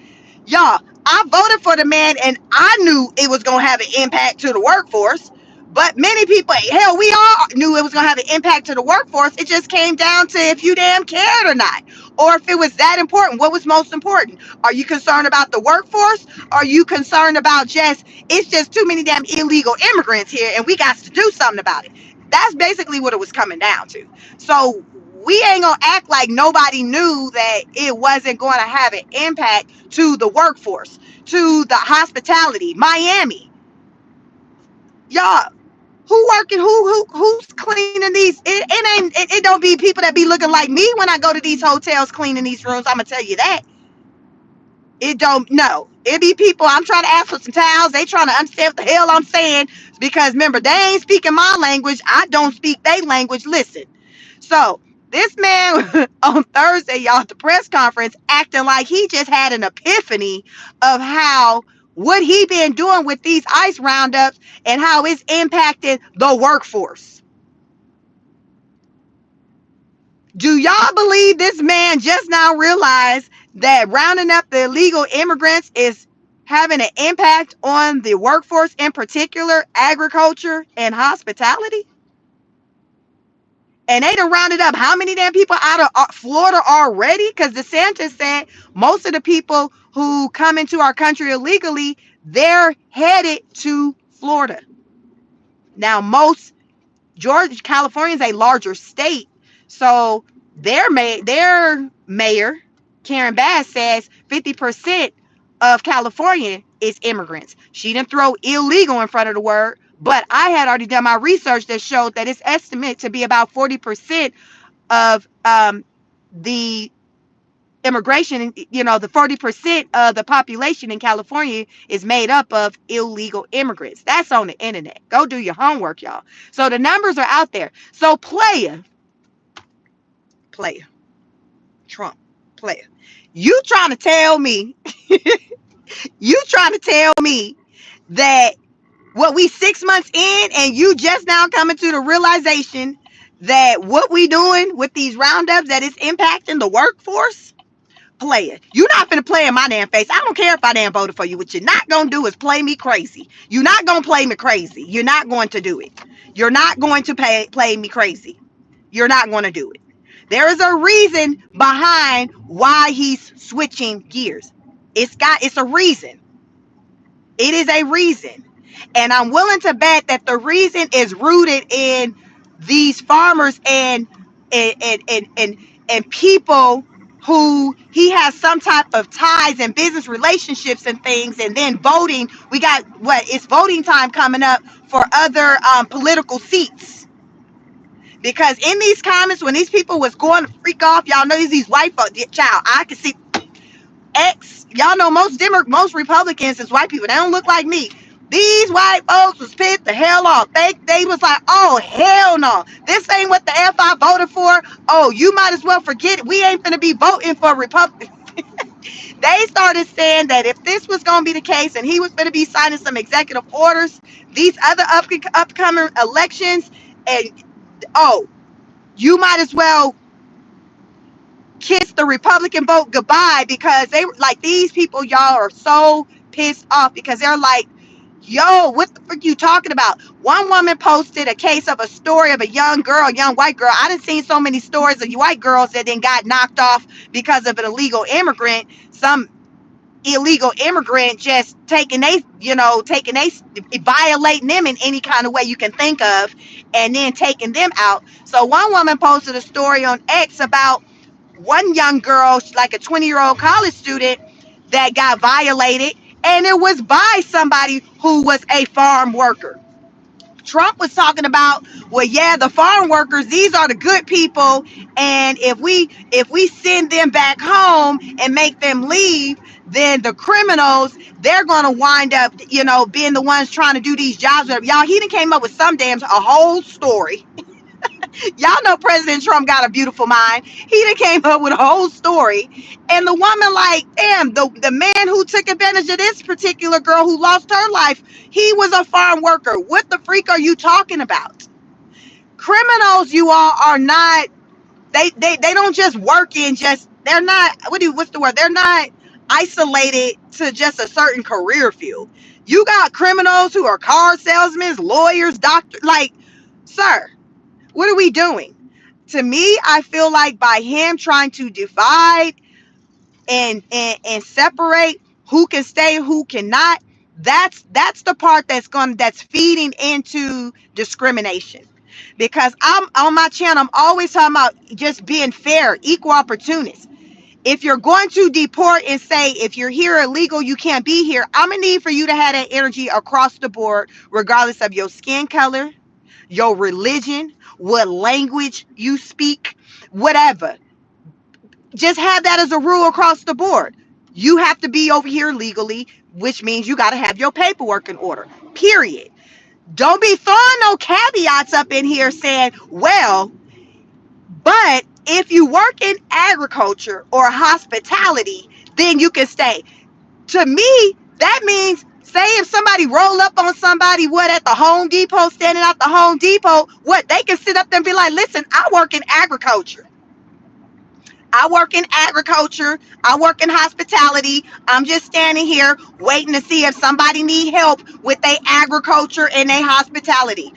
Y'all, I voted for the man and I knew it was going to have an impact to the workforce. But many people, hell, we all knew it was going to have an impact to the workforce. It just came down to if you damn cared or not. Or if it was that important. What was most important? Are you concerned about the workforce? Are you concerned about it's just too many damn illegal immigrants here and we got to do something about it? That's basically what it was coming down to. So we ain't gonna act like nobody knew that it wasn't going to have an impact to the workforce, to the hospitality, Miami. Y'all, who's cleaning these? It don't be people that be looking like me when I go to these hotels cleaning these rooms. I'm gonna tell you that. It don't, no. It be people, I'm trying to ask for some towels. They trying to understand what the hell I'm saying. Because remember, they ain't speaking my language. I don't speak their language. Listen. So This man on Thursday, y'all, at the press conference, acting like he just had an epiphany of how what he been doing with these ICE roundups and how it's impacted the workforce. Do y'all believe this man just now realized that rounding up the illegal immigrants is having an impact on the workforce, in particular agriculture and hospitality? And they done rounded up how many damn people out of Florida already? Because DeSantis said most of the people who come into our country illegally, they're headed to Florida. Now, Georgia, California is a larger state, so their mayor, Karen Bass, says 50% of California is immigrants. She didn't throw illegal in front of the word, but I had already done my research that showed that it's estimated to be about 40% of the immigration. You know, the 40% of the population in California is made up of illegal immigrants. That's on the internet. Go do your homework, y'all. So the numbers are out there. So player, Trump, player. You trying to tell me, that what we 6 months in and you just now coming to the realization that what we doing with these roundups, that it's impacting the workforce? Player, you're not gonna play in my damn face. I don't care if I damn voted for you. What you're not gonna do is play me crazy. You're not gonna play me crazy. You're not going to do it. You're not going to play me crazy. You're not going to do it. There is a reason behind why he's switching gears. It's a reason. It is a reason. And I'm willing to bet that the reason is rooted in these farmers and people who he has some type of ties and business relationships and things. And then voting, we got it's voting time coming up for other political seats. Because in these comments, when these people was going to freak off, y'all know these white folks, child, I can see y'all know most Republicans is white people. They don't look like me. These white folks was pissed the hell off. They was like, oh hell no, this ain't what the F I voted for. Oh, you might as well forget it. We ain't gonna be voting for Republicans. They started saying that if this was gonna be the case and he was gonna be signing some executive orders, these other upcoming elections, and oh, you might as well kiss the Republican vote goodbye, because they like, these people, y'all are so pissed off because they're like, yo, what the frick you talking about? One woman posted a case of a story of a young white girl. I done seen so many stories of white girls that then got knocked off because of an illegal immigrant. Some illegal immigrant just violating them in any kind of way you can think of, and then taking them out. So one woman posted a story on X about one young girl, like a 20-year-old college student, that got violated, and it was by somebody who was a farm worker. Trump was talking about, well, yeah, the farm workers, these are the good people, and if we send them back home and make them leave, then the criminals, they're gonna wind up, being the ones trying to do these jobs. Y'all, he done came up with a whole story. Y'all know President Trump got a beautiful mind. He done came up with a whole story. And the woman like, damn, the man who took advantage of this particular girl who lost her life, he was a farm worker. What the freak are you talking about? Criminals, you all are not, they don't just work in just, they're not, what's the word? They're not isolated to just a certain career field. You got criminals who are car salesmen, lawyers, doctors, like, sir, what are we doing? To me, I feel like by him trying to divide and separate who can stay, who cannot, that's the part that's feeding into discrimination. Because I'm on my channel, I'm always talking about just being fair, equal opportunists. If you're going to deport and say, if you're here illegal, you can't be here, I'm gonna need for you to have that energy across the board, regardless of your skin color, your religion, what language you speak, whatever. Just have that as a rule across the board. You have to be over here legally, which means you got to have your paperwork in order, period. Don't be throwing no caveats up in here saying, well, but If you work in agriculture or hospitality, then you can stay. To me, that means, say if somebody roll up on somebody, what, at the Home Depot, standing at the Home Depot, what, they can sit up there and be like, listen, I work in agriculture. I work in agriculture. I work in hospitality. I'm just standing here waiting to see if somebody need help with their agriculture and their hospitality.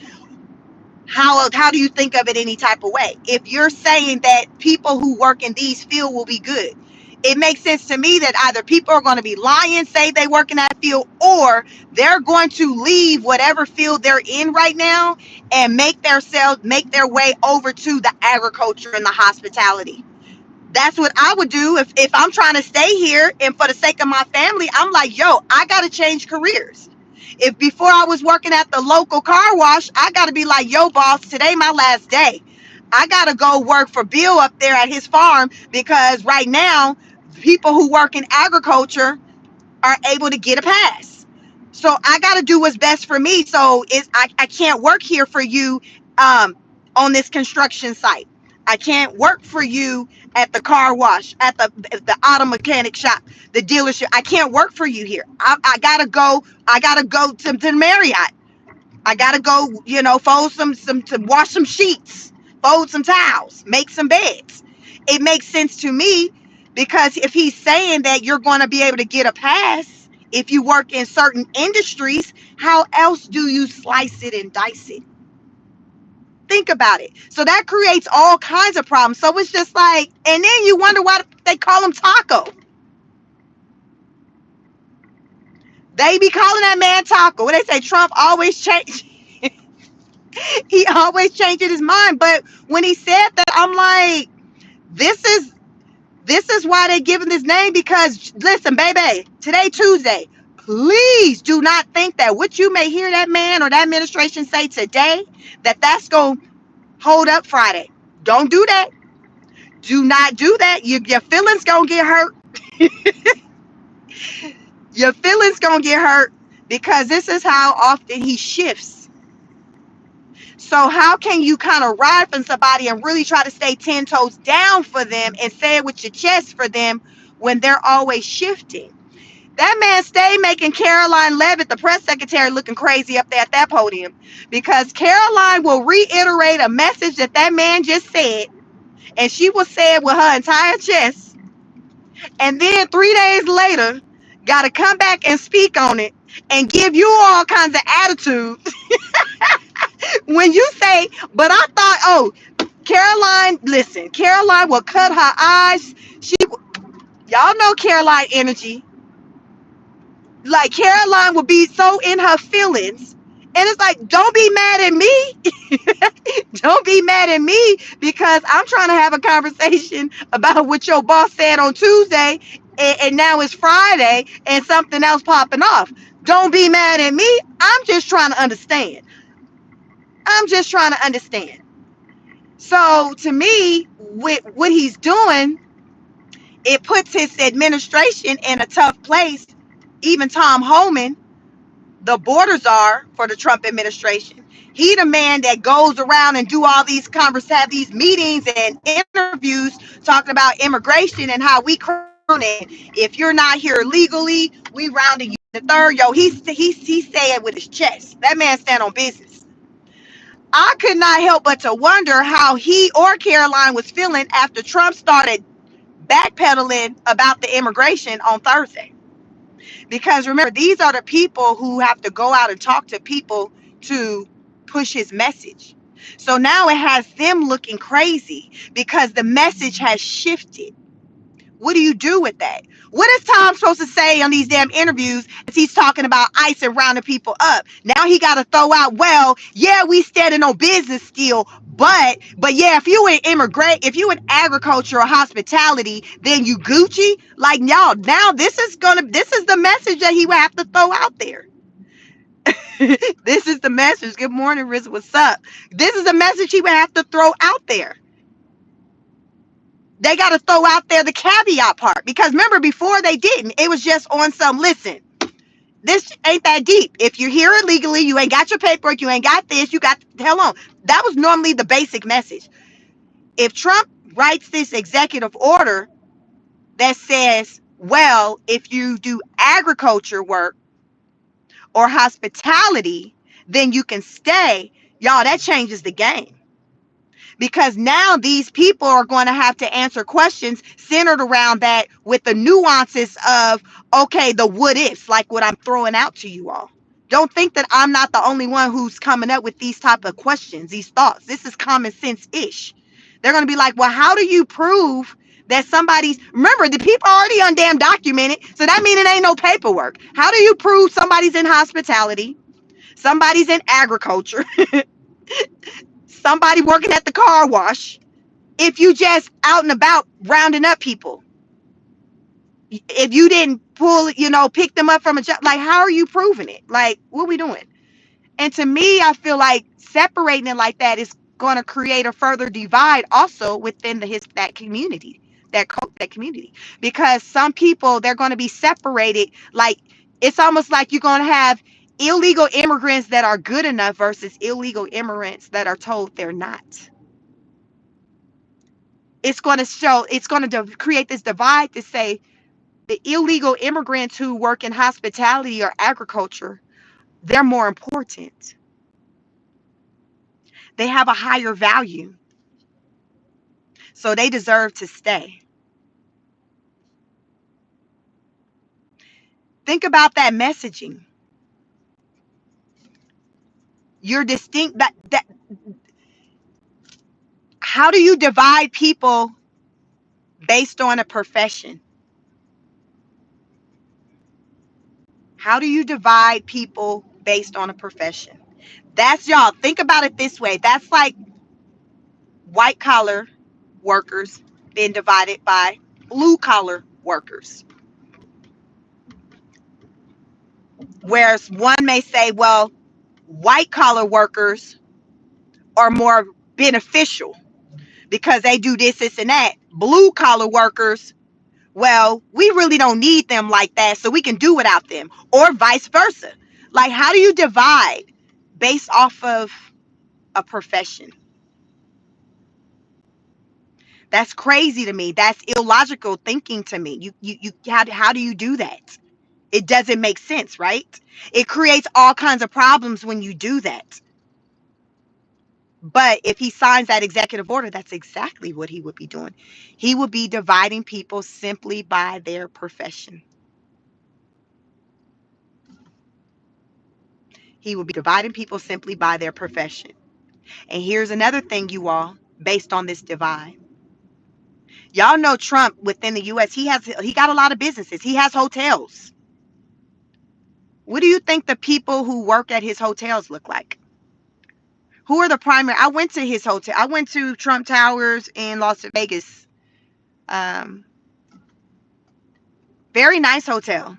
How do you think of it any type of way? If you're saying that people who work in these fields will be good, it makes sense to me that either people are going to be lying, say they work in that field, or they're going to leave whatever field they're in right now and make their way over to the agriculture and the hospitality. That's what I would do if I'm trying to stay here and for the sake of my family. I'm like, yo, I got to change careers. If before I was working at the local car wash, I got to be like, yo, boss, today my last day. I got to go work for Bill up there at his farm, because right now people who work in agriculture are able to get a pass. So I got to do what's best for me. So I can't work here for you on this construction site. I can't work for you at the car wash, at the auto mechanic shop, the dealership. I can't work for you here. I gotta go. I gotta go to the Marriott. I gotta go, fold some to wash some sheets, fold some towels, make some beds. It makes sense to me, because if he's saying that you're going to be able to get a pass if you work in certain industries, how else do you slice it and dice it? Think about it. So that creates all kinds of problems. So it's just like, and then you wonder why they call him Taco. They be calling that man Taco. What they say, Trump always change. He always changes his mind. But when he said that, I'm like, this is why they give him this name. Because listen, baby, today Tuesday. Please do not think that what you may hear that man or that administration say today, that's going to hold up Friday. Don't do that. Do not do that. Your feelings going to get hurt. Your feelings going to get hurt, because this is how often he shifts. So how can you kind of ride from somebody and really try to stay 10 toes down for them and say it with your chest for them when they're always shifting? That man stayed making Caroline Levitt, the press secretary, looking crazy up there at that podium, because Caroline will reiterate a message that man just said, and she will say it with her entire chest, and then 3 days later got to come back and speak on it and give you all kinds of attitude when you say, but I thought, oh, Caroline, listen, Caroline will cut her eyes. Y'all know Caroline energy. Like, Caroline will be so in her feelings, and it's like, don't be mad at me. Don't be mad at me, because I'm trying to have a conversation about what your boss said on Tuesday, and now it's Friday and something else popping off. Don't be mad at me. I'm just trying to understand. So to me, with what he's doing, it puts his administration in a tough place. Even Tom Homan, the border czar for the Trump administration, he the man that goes around and do all these have these meetings and interviews talking about immigration and how we crown it. If you're not here legally, we rounding you the third. Yo, he say it with his chest. That man stand on business. I could not help but to wonder how he or Caroline was feeling after Trump started backpedaling about the immigration on Thursday. Because remember, these are the people who have to go out and talk to people to push his message. So now it has them looking crazy because the message has shifted. What do you do with that? What is Tom supposed to say on these damn interviews as he's talking about ICE and rounding people up? Now he got to throw out, well, yeah, we standing on business still, but yeah, if you in agriculture or hospitality, then you Gucci. Like, y'all, now this is the message that he would have to throw out there. This is the message. Good morning, Riz. What's up? This is the message he would have to throw out there. They got to throw out there the caveat part, because remember, before they didn't. It was just on some, listen, this ain't that deep. If you're here illegally, you ain't got your paperwork, you ain't got this, you got the hell on. That was normally the basic message. If Trump writes this executive order that says, well, if you do agriculture work or hospitality, then you can stay, y'all, that changes the game. Because now these people are going to have to answer questions centered around that with the nuances of, okay, the what ifs, like what I'm throwing out to you all. Don't think that I'm not the only one who's coming up with these type of questions, these thoughts. This is common sense-ish. They're going to be like, well, how do you prove that somebody's, remember, the people are already undamn documented, so that means it ain't no paperwork. How do you prove somebody's in hospitality, somebody's in agriculture, somebody working at the car wash, if you just out and about rounding up people? If you didn't pull, pick them up from a job, like, how are you proving it? Like, what are we doing? And to me, I feel like separating it like that is going to create a further divide also within that community, that community, because some people, they're going to be separated. Like, it's almost like you're going to have illegal immigrants that are good enough versus illegal immigrants that are told they're not. It's going to create this divide to say the illegal immigrants who work in hospitality or agriculture, they're more important. They have a higher value. So they deserve to stay. Think about that messaging. You're distinct. That how do you divide people based on a profession? How do you divide people based on a profession? That's, y'all, think about it this way. That's like white collar workers being divided by blue collar workers. Whereas one may say, well, white collar workers are more beneficial because they do this, and that. Blue collar workers, well, we really don't need them like that, so we can do without them, or vice versa. Like, how do you divide based off of a profession? That's crazy to me. That's illogical thinking to me. How do you do that? It doesn't make sense, right? It creates all kinds of problems when you do that. But if he signs that executive order, that's exactly what he would be doing. He would be dividing people simply by their profession. He would be dividing people simply by their profession. And here's another thing, you all, based on this divide. Y'all know Trump within the US, he got a lot of businesses. He has hotels. What do you think the people who work at his hotels look like? Who are the primary? I went to his hotel. I went to Trump Towers in Las Vegas. Very nice hotel.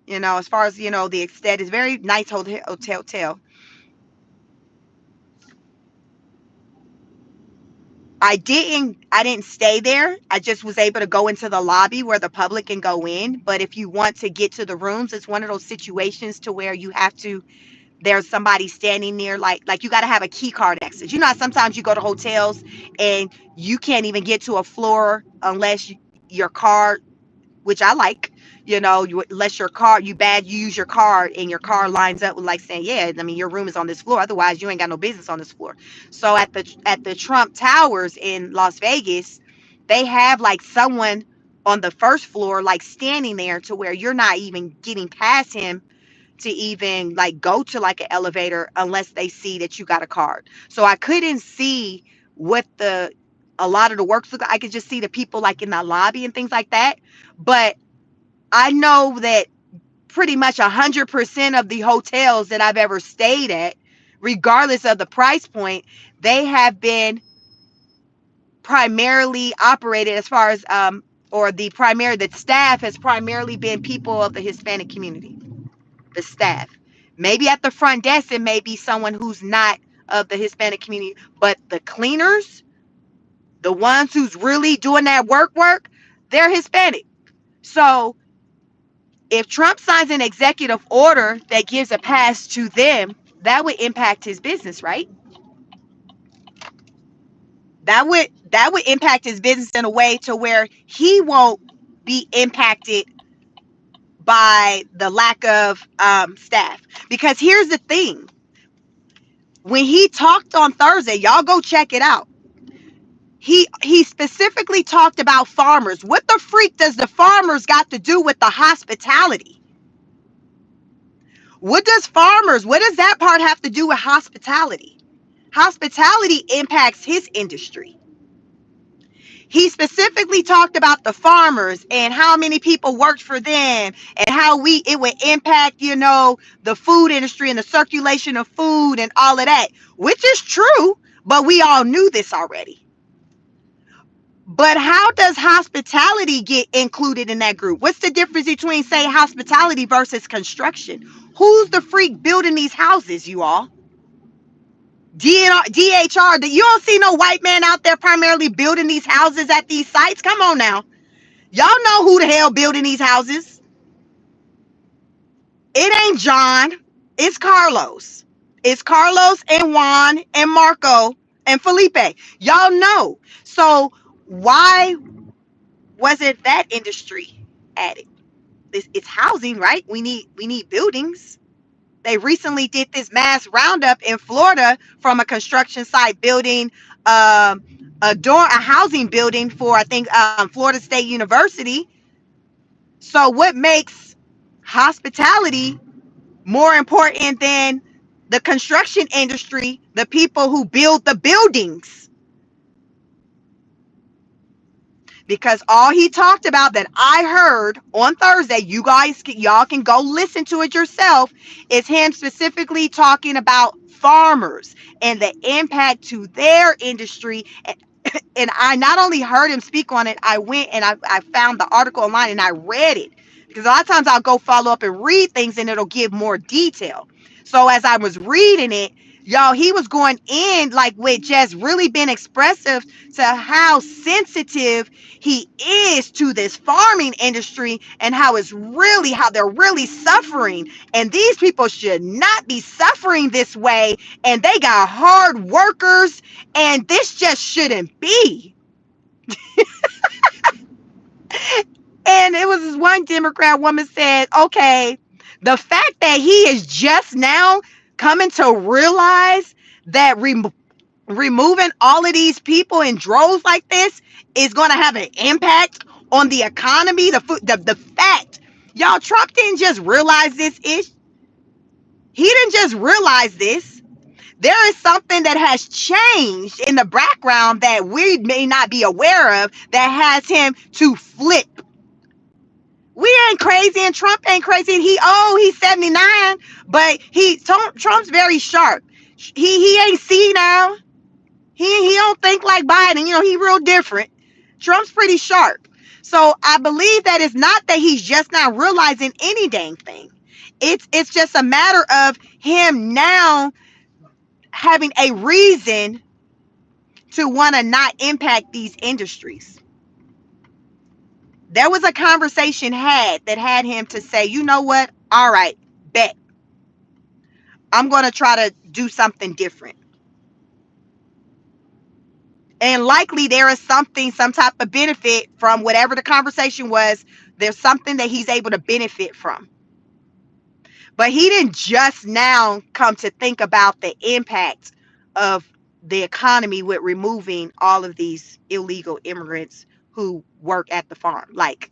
As far as, the extent is very nice hotel. I didn't stay there. I just was able to go into the lobby where the public can go in. But if you want to get to the rooms, it's one of those situations to where you have to, there's somebody standing near, like you got to have a key card access. How sometimes you go to hotels and you can't even get to a floor unless your card, which I like, unless your card, you use your card and your card lines up with, like, saying, yeah, I mean, your room is on this floor. Otherwise, you ain't got no business on this floor. So at the Trump Towers in Las Vegas, they have like someone on the first floor, like standing there to where you're not even getting past him to even like go to like an elevator unless they see that you got a card. So I couldn't see what a lot of the works look like. I could just see the people like in the lobby and things like that. But I know that pretty much 100% of the hotels that I've ever stayed at, regardless of the price point, they have been primarily operated as far as the staff has primarily been people of the Hispanic community. The staff, maybe at the front desk, it may be someone who's not of the Hispanic community, but the cleaners, the ones who's really doing that work, they're Hispanic. So if Trump signs an executive order that gives a pass to them, that would impact his business, right? That would impact his business in a way to where he won't be impacted by the lack of staff. Because here's the thing, when he talked on Thursday, y'all go check it out. He specifically talked about farmers. What the freak does the farmers got to do with the hospitality? What does that part have to do with hospitality? Hospitality impacts his industry. He specifically talked about the farmers and how many people worked for them and how it would impact, the food industry and the circulation of food and all of that, which is true, but we all knew this already. But how does hospitality get included in that group? What's the difference between, say, hospitality versus construction? Who's the freak building these houses, you all? DHR, you don't see no white man out there primarily building these houses at these sites? Come on now. Y'all know who the hell building these houses. It ain't John. It's Carlos. It's Carlos and Juan and Marco and Felipe. Y'all know. So why wasn't that industry added? It's housing, right? We need buildings. They recently did this mass roundup in Florida from a construction site building a housing building for, I think, Florida State University. So what makes hospitality more important than the construction industry, the people who build the buildings? Because all he talked about that I heard on Thursday, y'all can go listen to it yourself, is him specifically talking about farmers and the impact to their industry. And I not only heard him speak on it, I went and I found the article online and I read it. Because a lot of times I'll go follow up and read things and it'll give more detail. So as I was reading it, y'all, he was going in like with just really being expressive to how sensitive he is to this farming industry and how they're really suffering. And these people should not be suffering this way. And they got hard workers, and this just shouldn't be. And it was this one Democrat woman said, okay, the fact that he is just now coming to realize that removing all of these people in droves like this is going to have an impact on the economy, the fact, y'all, Trump didn't just realize this ish. He didn't just realize this. There is something that has changed in the background that we may not be aware of that has him to flip. We ain't crazy and Trump ain't crazy. And he's 79, but Trump's very sharp. He ain't senile. He don't think like Biden. He real different. Trump's pretty sharp. So I believe that it's not that he's just not realizing any dang thing. It's just a matter of him now having a reason to want to not impact these industries. There was a conversation that had him to say, you know what? All right, bet. I'm going to try to do something different. And likely there is some type of benefit from whatever the conversation was. There's something that he's able to benefit from. But he didn't just now come to think about the impact of the economy with removing all of these illegal immigrants who work at the farm. Like,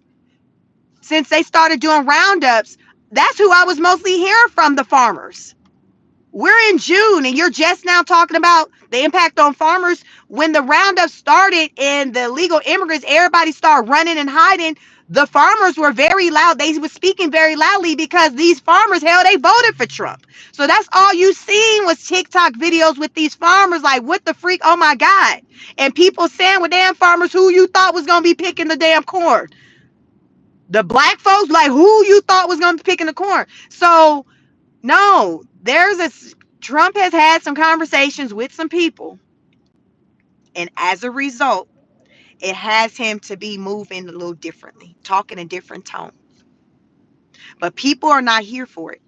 since they started doing roundups, that's who I was mostly hearing from, the farmers. We're in June and you're just now talking about the impact on farmers. When the roundup started and the illegal immigrants, everybody started running and hiding. The farmers were very loud. They were speaking very loudly because these farmers, hell, they voted for Trump. So that's all you seen was TikTok videos with these farmers like, what the freak? Oh my God. And people saying, well, damn farmers, who you thought was going to be picking the damn corn? The black folks, like, who you thought was going to be picking the corn? So no, Trump has had some conversations with some people, and as a result, it has him to be moving a little differently, talking a different tone. But people are not here for it,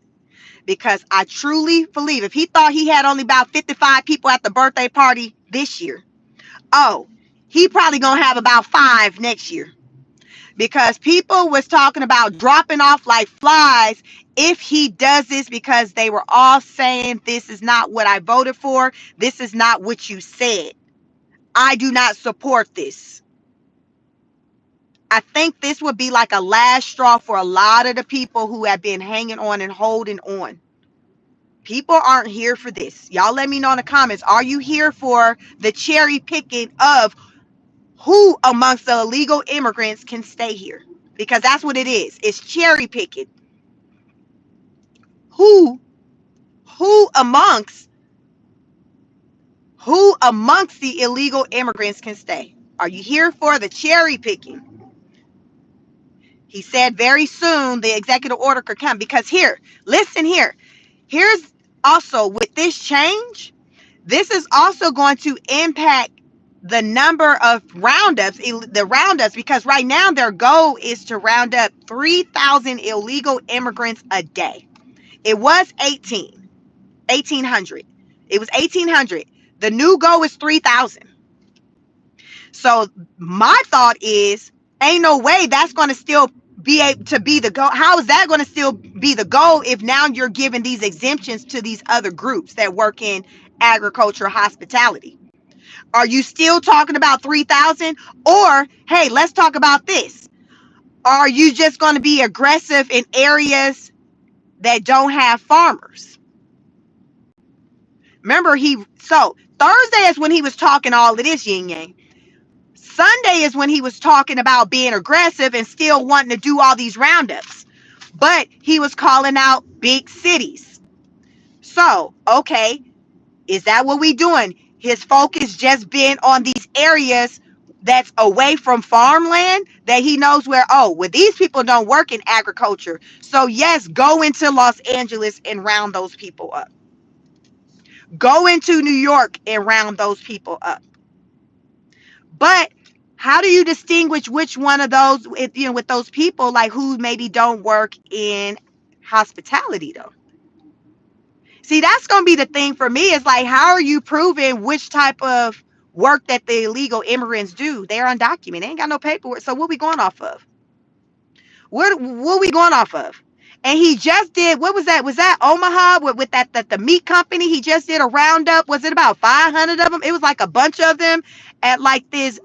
because I truly believe if he thought he had only about 55 people at the birthday party this year, Oh, he probably gonna have about 5 next year, because people was talking about dropping off like flies if he does this, because they were all saying, this is not what I voted for. This is not what you said. I do not support this. I think this would be like a last straw for a lot of the people who have been hanging on and holding on. People aren't here for this. Y'all let me know in the comments. Are you here for the cherry picking of who amongst the illegal immigrants can stay here? Because that's what it is. It's cherry picking. Who who amongst who amongst the illegal immigrants can stay? Are you here for the cherry picking? He said very soon the executive order could come, because here, listen here. Here's also with this change, this is also going to impact the number of roundups, because right now their goal is to round up 3,000 illegal immigrants a day. It was 1,800. It was 1,800. The new goal is 3,000. So my thought is, ain't no way that's going to still be able to be the goal. How is that going to still be the goal if now you're giving these exemptions to these other groups that work in agriculture, hospitality? Are you still talking about 3,000? Or, hey, let's talk about this. Are you just going to be aggressive in areas that don't have farmers? Remember, so Thursday is when he was talking all of this yin yang. Sunday is when he was talking about being aggressive and still wanting to do all these roundups. But he was calling out big cities. So, okay, is that what we doing? His focus just been on these areas that's away from farmland, that he knows where, oh, well, these people don't work in agriculture. So yes, go into Los Angeles and round those people up. Go into New York and round those people up. But how do you distinguish which one of those, with those people, like who maybe don't work in hospitality though? See, that's going to be the thing for me, is like, how are you proving which type of work that the illegal immigrants do? They're undocumented. They ain't got no paperwork. So what we going off of? What we going off of? And he just did, what was that? Was that Omaha with that the meat company? He just did a roundup. Was it about 500 of them? It was like a bunch of them at like this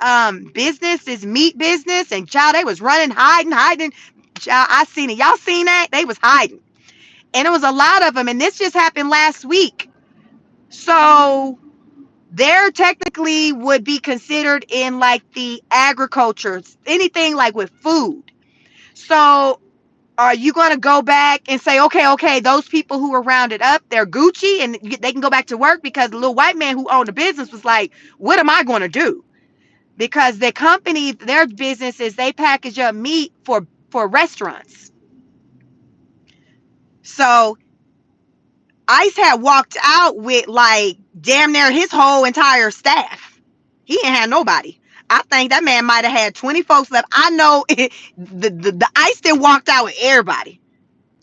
business, this meat business. And child, they was running, hiding. Child, I seen it. Y'all seen that? They was hiding. And it was a lot of them. And this just happened last week. So they're technically would be considered in like the agriculture, anything like with food. So are you going to go back and say, okay, those people who were rounded up, they're Gucci and they can go back to work? Because the little white man who owned the business was like, what am I going to do? Because the company, their business is they package up meat for restaurants. So ICE had walked out with like damn near his whole entire staff. He ain't had nobody. I think that man might have had 20 folks left. I know the ICE then walked out with everybody.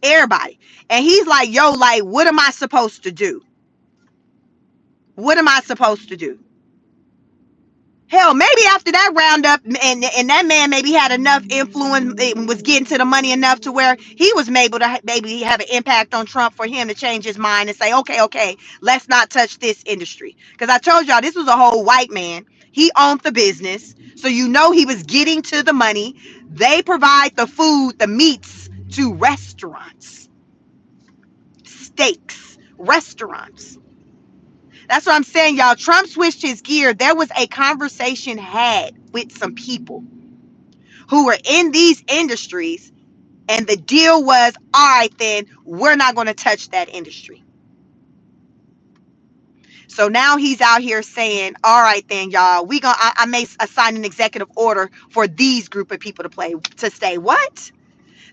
And he's like, yo, like, what am I supposed to do? What am I supposed to do? Hell, maybe after that roundup, and that man maybe had enough influence, was getting to the money enough to where he was able to maybe have an impact on Trump for him to change his mind and say, okay, let's not touch this industry. Because I told y'all, this was a whole white man. He owned the business. So he was getting to the money. They provide the food, the meats to restaurants, steaks, restaurants. That's what I'm saying, y'all. Trump switched his gear. There was a conversation had with some people who were in these industries, and the deal was, all right, then we're not going to touch that industry. So now he's out here saying, all right, then, y'all, I may assign an executive order for these group of people to stay. What?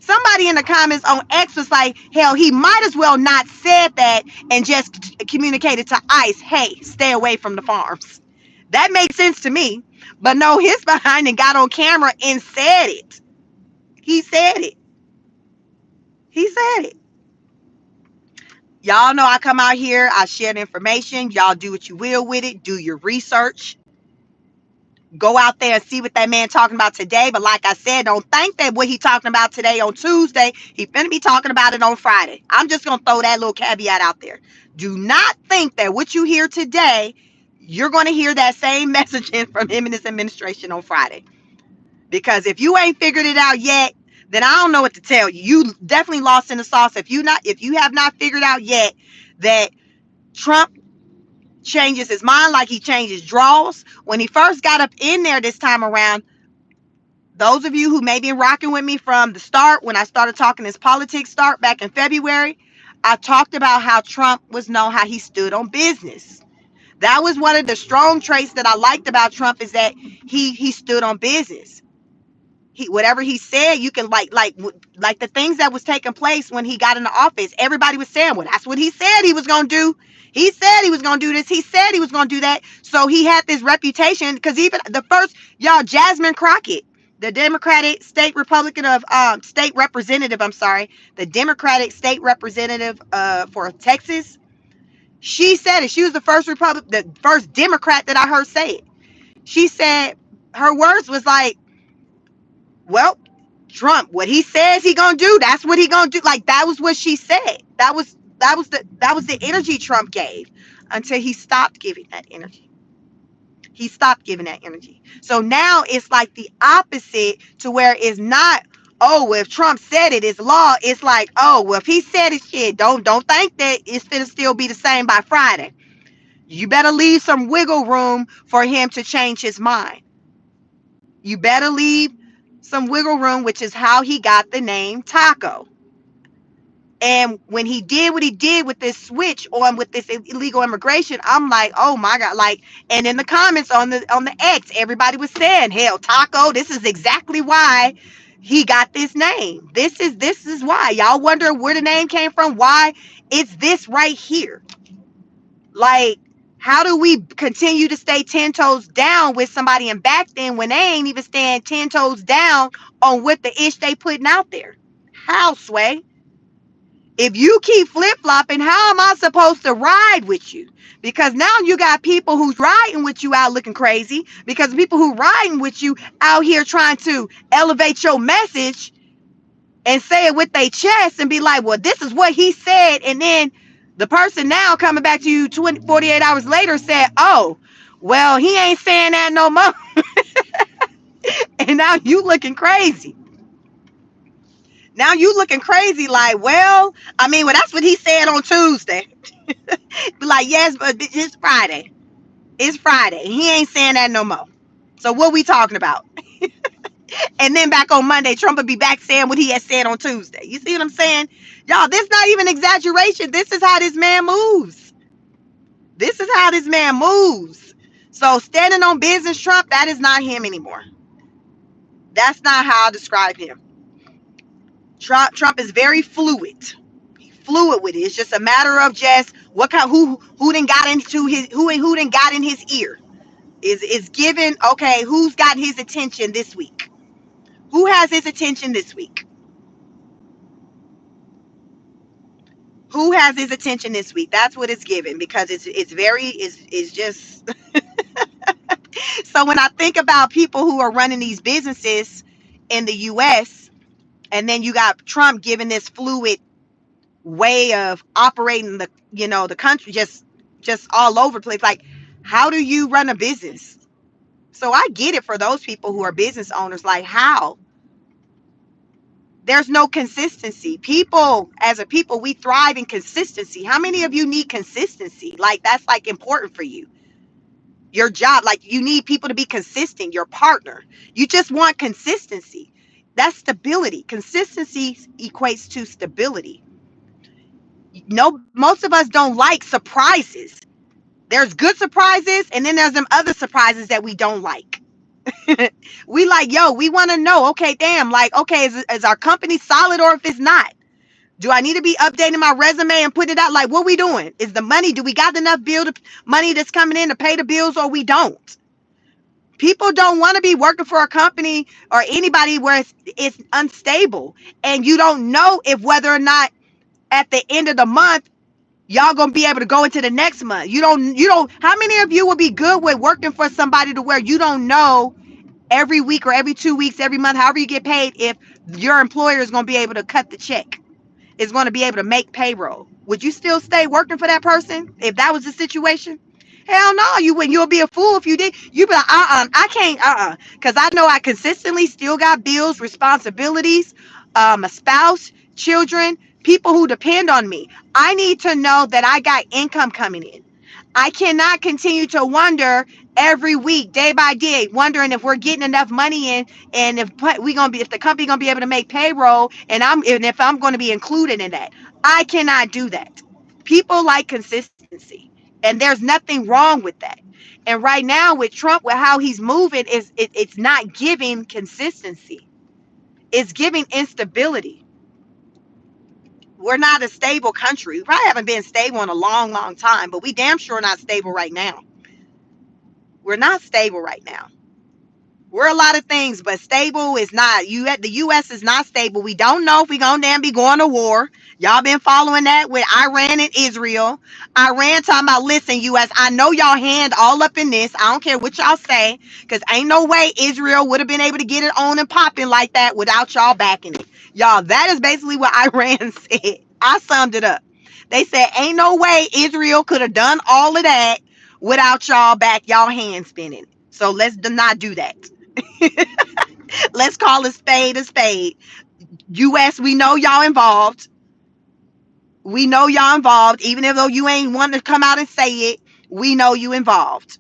Somebody in the comments on X was like, hell, he might as well not said that and just communicated to ICE, hey, stay away from the farms. That makes sense to me. But no, his behind and got on camera and said it. He said it. He said it. Y'all know I come out here, I share the information. Y'all do what you will with it. Do your research. Go out there and see what that man talking about today. But like I said, don't think that what he talking about today on Tuesday, he finna be talking about it on Friday. I'm just gonna throw that little caveat out there. Do not think that what you hear today, you're gonna hear that same messaging from him and his administration on Friday. Because if you ain't figured it out yet, then I don't know what to tell you. You definitely lost in the sauce. If you have not figured out yet that Trump changes his mind like he changes draws. When he first got up in there this time around, those of you who may be rocking with me from the start, when I started talking this politics start back in February, I talked about how Trump was known how he stood on business. That was one of the strong traits that I liked about Trump, is that he stood on business. He, whatever he said, you can like the things that was taking place when he got into office. Everybody was saying, well, that's what he said he was gonna do. He said he was gonna do this. He said he was gonna do that. So he had this reputation, because even the first, y'all, Jasmine Crockett, the Democratic state Republican of state representative, I'm sorry, the Democratic state representative for Texas, she said it. She was the first Democrat that I heard say it. She said, her words was like, well, Trump, what he says he gonna do, that's what he gonna do. Like, that was what she said. That was the energy Trump gave, until he stopped giving that energy. He stopped giving that energy. So now it's like the opposite, to where it's not, oh, well, if Trump said it, it's law. It's like, oh, well, if he said it, shit, don't think that it's gonna still be the same by Friday. You better leave some wiggle room for him to change his mind. You better leave some wiggle room, which is how he got the name Taco. And when he did what he did with this switch on with this illegal immigration, I'm like, oh my God. Like, and in the comments on the X, everybody was saying, hell, Taco, this is exactly why he got this name. This is why. Y'all wonder where the name came from? Why? It's this right here. Like, how do we continue to stay 10 toes down with somebody in back then when they ain't even staying 10 toes down on what the ish they putting out there? How, Sway? If you keep flip-flopping, how am I supposed to ride with you? Because now you got people who's riding with you out looking crazy, because people who riding with you out here trying to elevate your message and say it with their chest and be like, well, this is what he said. And then the person now coming back to you 48 hours later said, oh, well, he ain't saying that no more. And now you looking crazy. Now you looking crazy like, well, I mean, well, that's what he said on Tuesday. Be like, yes, but it's Friday. It's Friday. He ain't saying that no more. So what we talking about? And then back on Monday, Trump would be back saying what he had said on Tuesday. You see what I'm saying? Y'all, this not even exaggeration. This is how this man moves. This is how this man moves. So standing on business, Trump, that is not him anymore. That's not how I describe him. Trump is very fluid. Fluid with it. It's just a matter of just what kind, who done got into his, who done got in his ear. Is given, okay, who's got his attention this week? Who has his attention this week? Who has his attention this week? That's what it's given, because it's just so when I think about people who are running these businesses in the US, and then you got Trump giving this fluid way of operating the country, just all over the place. Like, how do you run a business? So I get it for those people who are business owners. Like, how? There's no consistency. People, as a people, we thrive in consistency. How many of you need consistency? Like, that's like important for you. Your job, like, you need people to be consistent. Your partner, you just want consistency. That's stability. Consistency equates to stability. No, most of us don't like surprises. There's good surprises, and then there's them other surprises that we don't like. We like, yo, we want to know, okay, damn, like, okay, is our company solid, or if it's not? Do I need to be updating my resume and putting it out? Like, what we doing? Is the money, do we got enough money that's coming in to pay the bills, or we don't? People don't want to be working for a company or anybody where it's unstable, and you don't know if whether or not at the end of the month Y'all gonna be able to go into the next month. You don't, how many of you would be good with working for somebody to where you don't know every week or every 2 weeks, every month, however you get paid, if your employer is gonna be able to cut the check, is going to be able to make payroll? Would you still stay working for that person if that was the situation? Hell no, you wouldn't. You'll be a fool if you did. You'd be like, I can't, because I know I consistently still got bills, responsibilities, a spouse, children, people who depend on me. I need to know that I got income coming in. I cannot continue to wonder every week, day by day, wondering if we're getting enough money in, and if the company gonna be able to make payroll, and if I'm going to be included in that. I cannot do that. People like consistency, and there's nothing wrong with that. And right now with Trump, with how he's moving, it's not giving consistency. It's giving instability. We're not a stable country. We probably haven't been stable in a long, long time, but we damn sure not stable right now. We're not stable right now. We're a lot of things, but stable is not. The U.S. is not stable. We don't know if we're gonna damn be going to war. Y'all been following that with Iran and Israel. Iran talking about, listen, U.S., I know y'all hand all up in this. I don't care what y'all say, because ain't no way Israel would have been able to get it on and popping like that without y'all backing it. Y'all, that is basically what Iran said. I summed it up. They said, ain't no way Israel could have done all of that without y'all back, y'all hand spinning. So let's not do that. Let's call a spade a spade. US, we know y'all involved. We know y'all involved. Even if though you ain't want to come out and say it, we know you involved.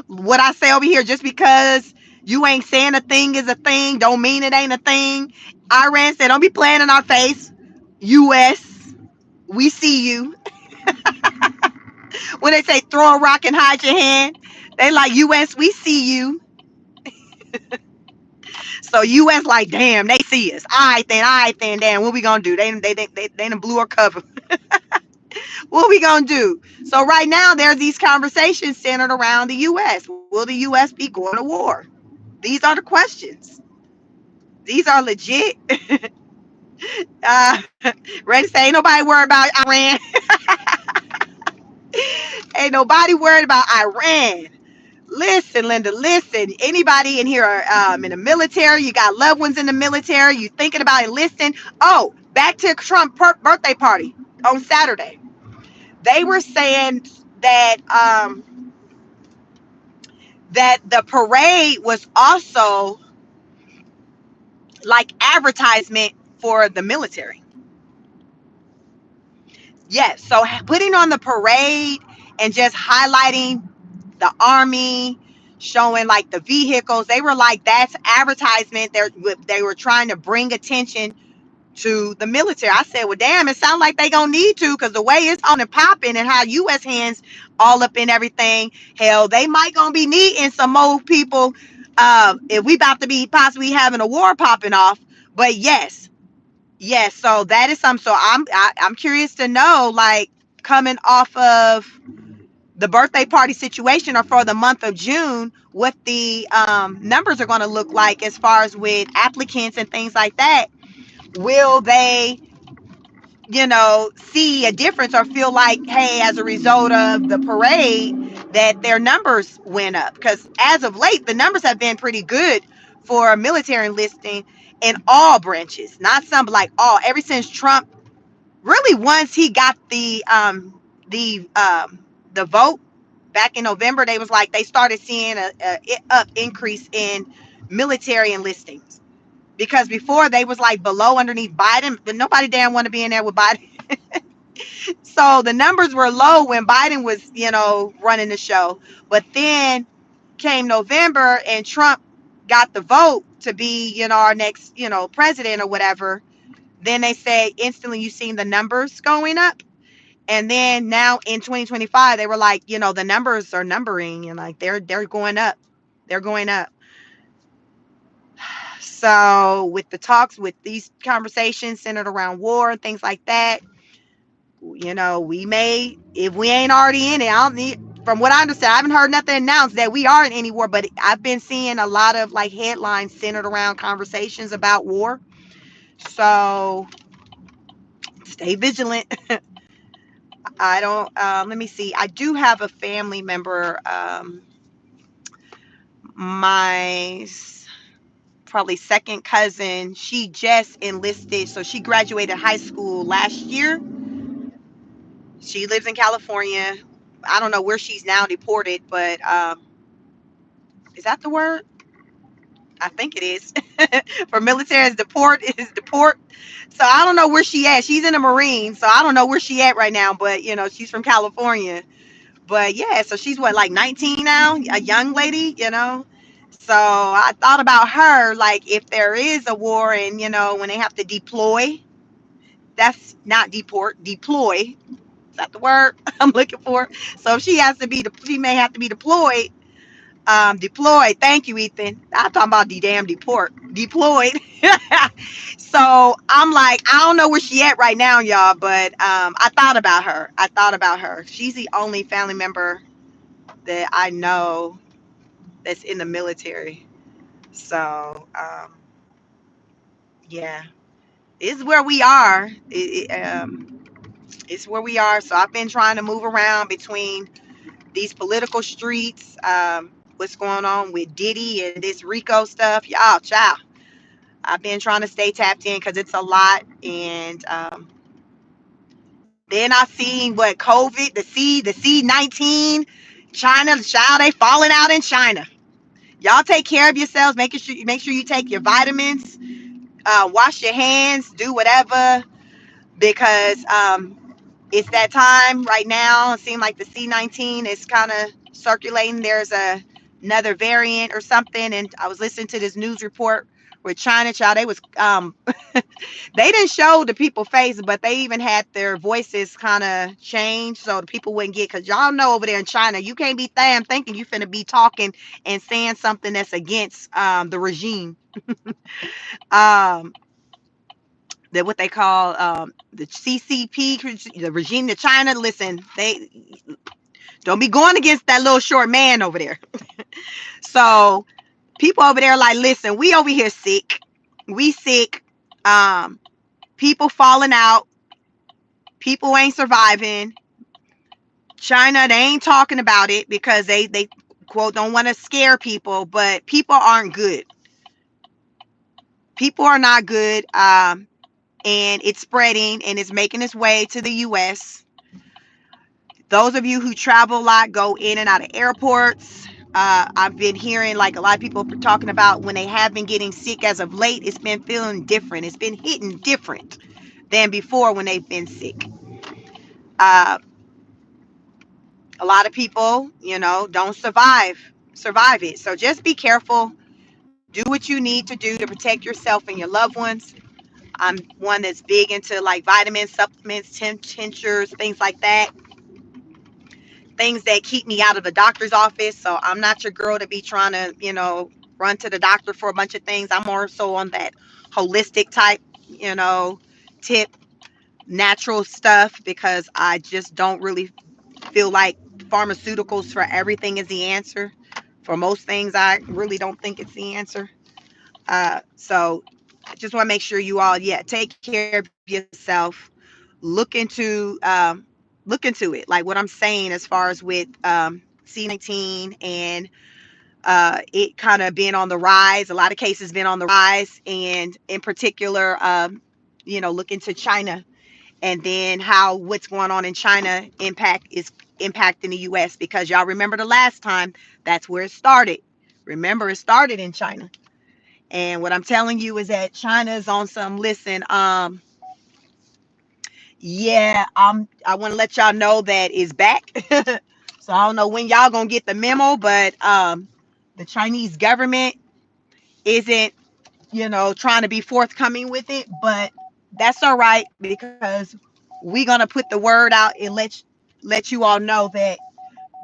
What I say over here, just because you ain't saying a thing is a thing, don't mean it ain't a thing. Iran said, don't be playing in our face. US, we see you. When they say throw a rock and hide your hand, they like, US, we see you. So US like, damn, they see us. All right then, damn, what we gonna do? They done blew our cover. What we gonna do? So right now there's these conversations centered around the US. Will the US be going to war? These are the questions. These are legit. Uh, ready to say, ain't nobody worried about Iran. Ain't nobody worried about Iran. Listen, Linda, listen. Anybody in here in the military, you got loved ones in the military, you thinking about enlisting. Oh, back to Trump birthday party on Saturday. They were saying that that the parade was also like advertisement for the military. Yes, so putting on the parade and just highlighting the army, showing like the vehicles, they were like, that's advertisement. They were trying to bring attention to the military. I said, well, damn, it sounds like they gonna need to, because the way it's on and popping and how U.S. hands all up in everything, hell, they might gonna be needing some more people if we about to be possibly having a war popping off. But yes, so that is something. So I'm curious to know, like, coming off of the birthday party situation, or for the month of June, what the numbers are going to look like as far as with applicants and things like that. Will they, see a difference, or feel like, hey, as a result of the parade, that their numbers went up? Because as of late, the numbers have been pretty good for military enlisting in all branches, not some, but like all. Ever since Trump, really, once he got the the vote back in November, they was like, they started seeing a increase in military enlistings. Because before they was like below, underneath Biden, but nobody damn want to be in there with Biden. So the numbers were low when Biden was, running the show. But then came November and Trump got the vote to be, our next, president or whatever. Then they said instantly you seen the numbers going up. And then now in 2025, they were like, the numbers are numbering, and like they're going up. They're going up. So with the talks, with these conversations centered around war and things like that, we may, if we ain't already in it, I don't need, from what I understand, I haven't heard nothing announced that we are in any war, but I've been seeing a lot of like headlines centered around conversations about war. So Stay vigilant. I don't, let me see. I do have a family member, my probably second cousin. She just enlisted. So she graduated high school last year. She lives in California. I don't know where she's now deported, but is that the word? I think it is. For military is deport. So I don't know where she at. She's in the Marines, so I don't know where she at right now. But she's from California. But yeah, so she's what, like 19 now, a young lady. So I thought about her, like if there is a war and when they have to deploy, that's not deport, deploy. Is that the word I'm looking for? So if she has to be, she may have to be deployed. Deployed. Thank you, Ethan. I'm talking about the damn deport. Deployed. So I'm like, I don't know where she at right now, y'all, but I thought about her. I thought about her. She's the only family member that I know that's in the military. So yeah, it's where we are. It's where we are. So I've been trying to move around between these political streets. What's going on with Diddy and this Rico stuff, y'all, child. I've been trying to stay tapped in because it's a lot. And then I seen what COVID, the C-19, China, child, they falling out in China. Y'all take care of yourselves. Make sure you take your vitamins. Wash your hands. Do whatever, because it's that time right now. It seems like the C-19 is kind of circulating. There's another variant or something, and I was listening to this news report with China, child. They was they didn't show the people faces, but they even had their voices kind of changed so the people wouldn't get. Because y'all know over there in China, you can't be damn thinking you finna be talking and saying something that's against the regime. Um, that what they call the CCP, the regime of China. Listen, they don't be going against that little short man over there. So people over there like, listen, we over here sick. We sick. Um, People falling out. People ain't surviving. China, they ain't talking about it because they quote don't want to scare people, but people aren't good. People are not good. And it's spreading and it's making its way to the US. Those of you who travel a lot, go in and out of airports. I've been hearing like a lot of people talking about when they have been getting sick as of late, it's been feeling different. It's been hitting different than before when they've been sick. Uh, a lot of people, don't survive it. So just be careful. Do what you need to do to protect yourself and your loved ones. I'm one that's big into like vitamins, supplements, tinctures, things like that. Things that keep me out of the doctor's office. So I'm not your girl to be trying to, run to the doctor for a bunch of things. I'm more so on that holistic type, tip, natural stuff, because I just don't really feel like pharmaceuticals for everything is the answer. For most things, I really don't think it's the answer. So I just want to make sure you all, take care of yourself. Look into look into it. Like what I'm saying, as far as with C-19 and it kind of been on the rise. A lot of cases been on the rise, and in particular, look into China, and then how what's going on in China is impacting the U.S. because y'all remember the last time that's where it started. Remember, it started in China. And what I'm telling you is that China is on some, listen, yeah, I want to let y'all know that it's back. So I don't know when y'all gonna get the memo, but the Chinese government isn't, trying to be forthcoming with it, but that's all right because we're gonna put the word out and let you all know that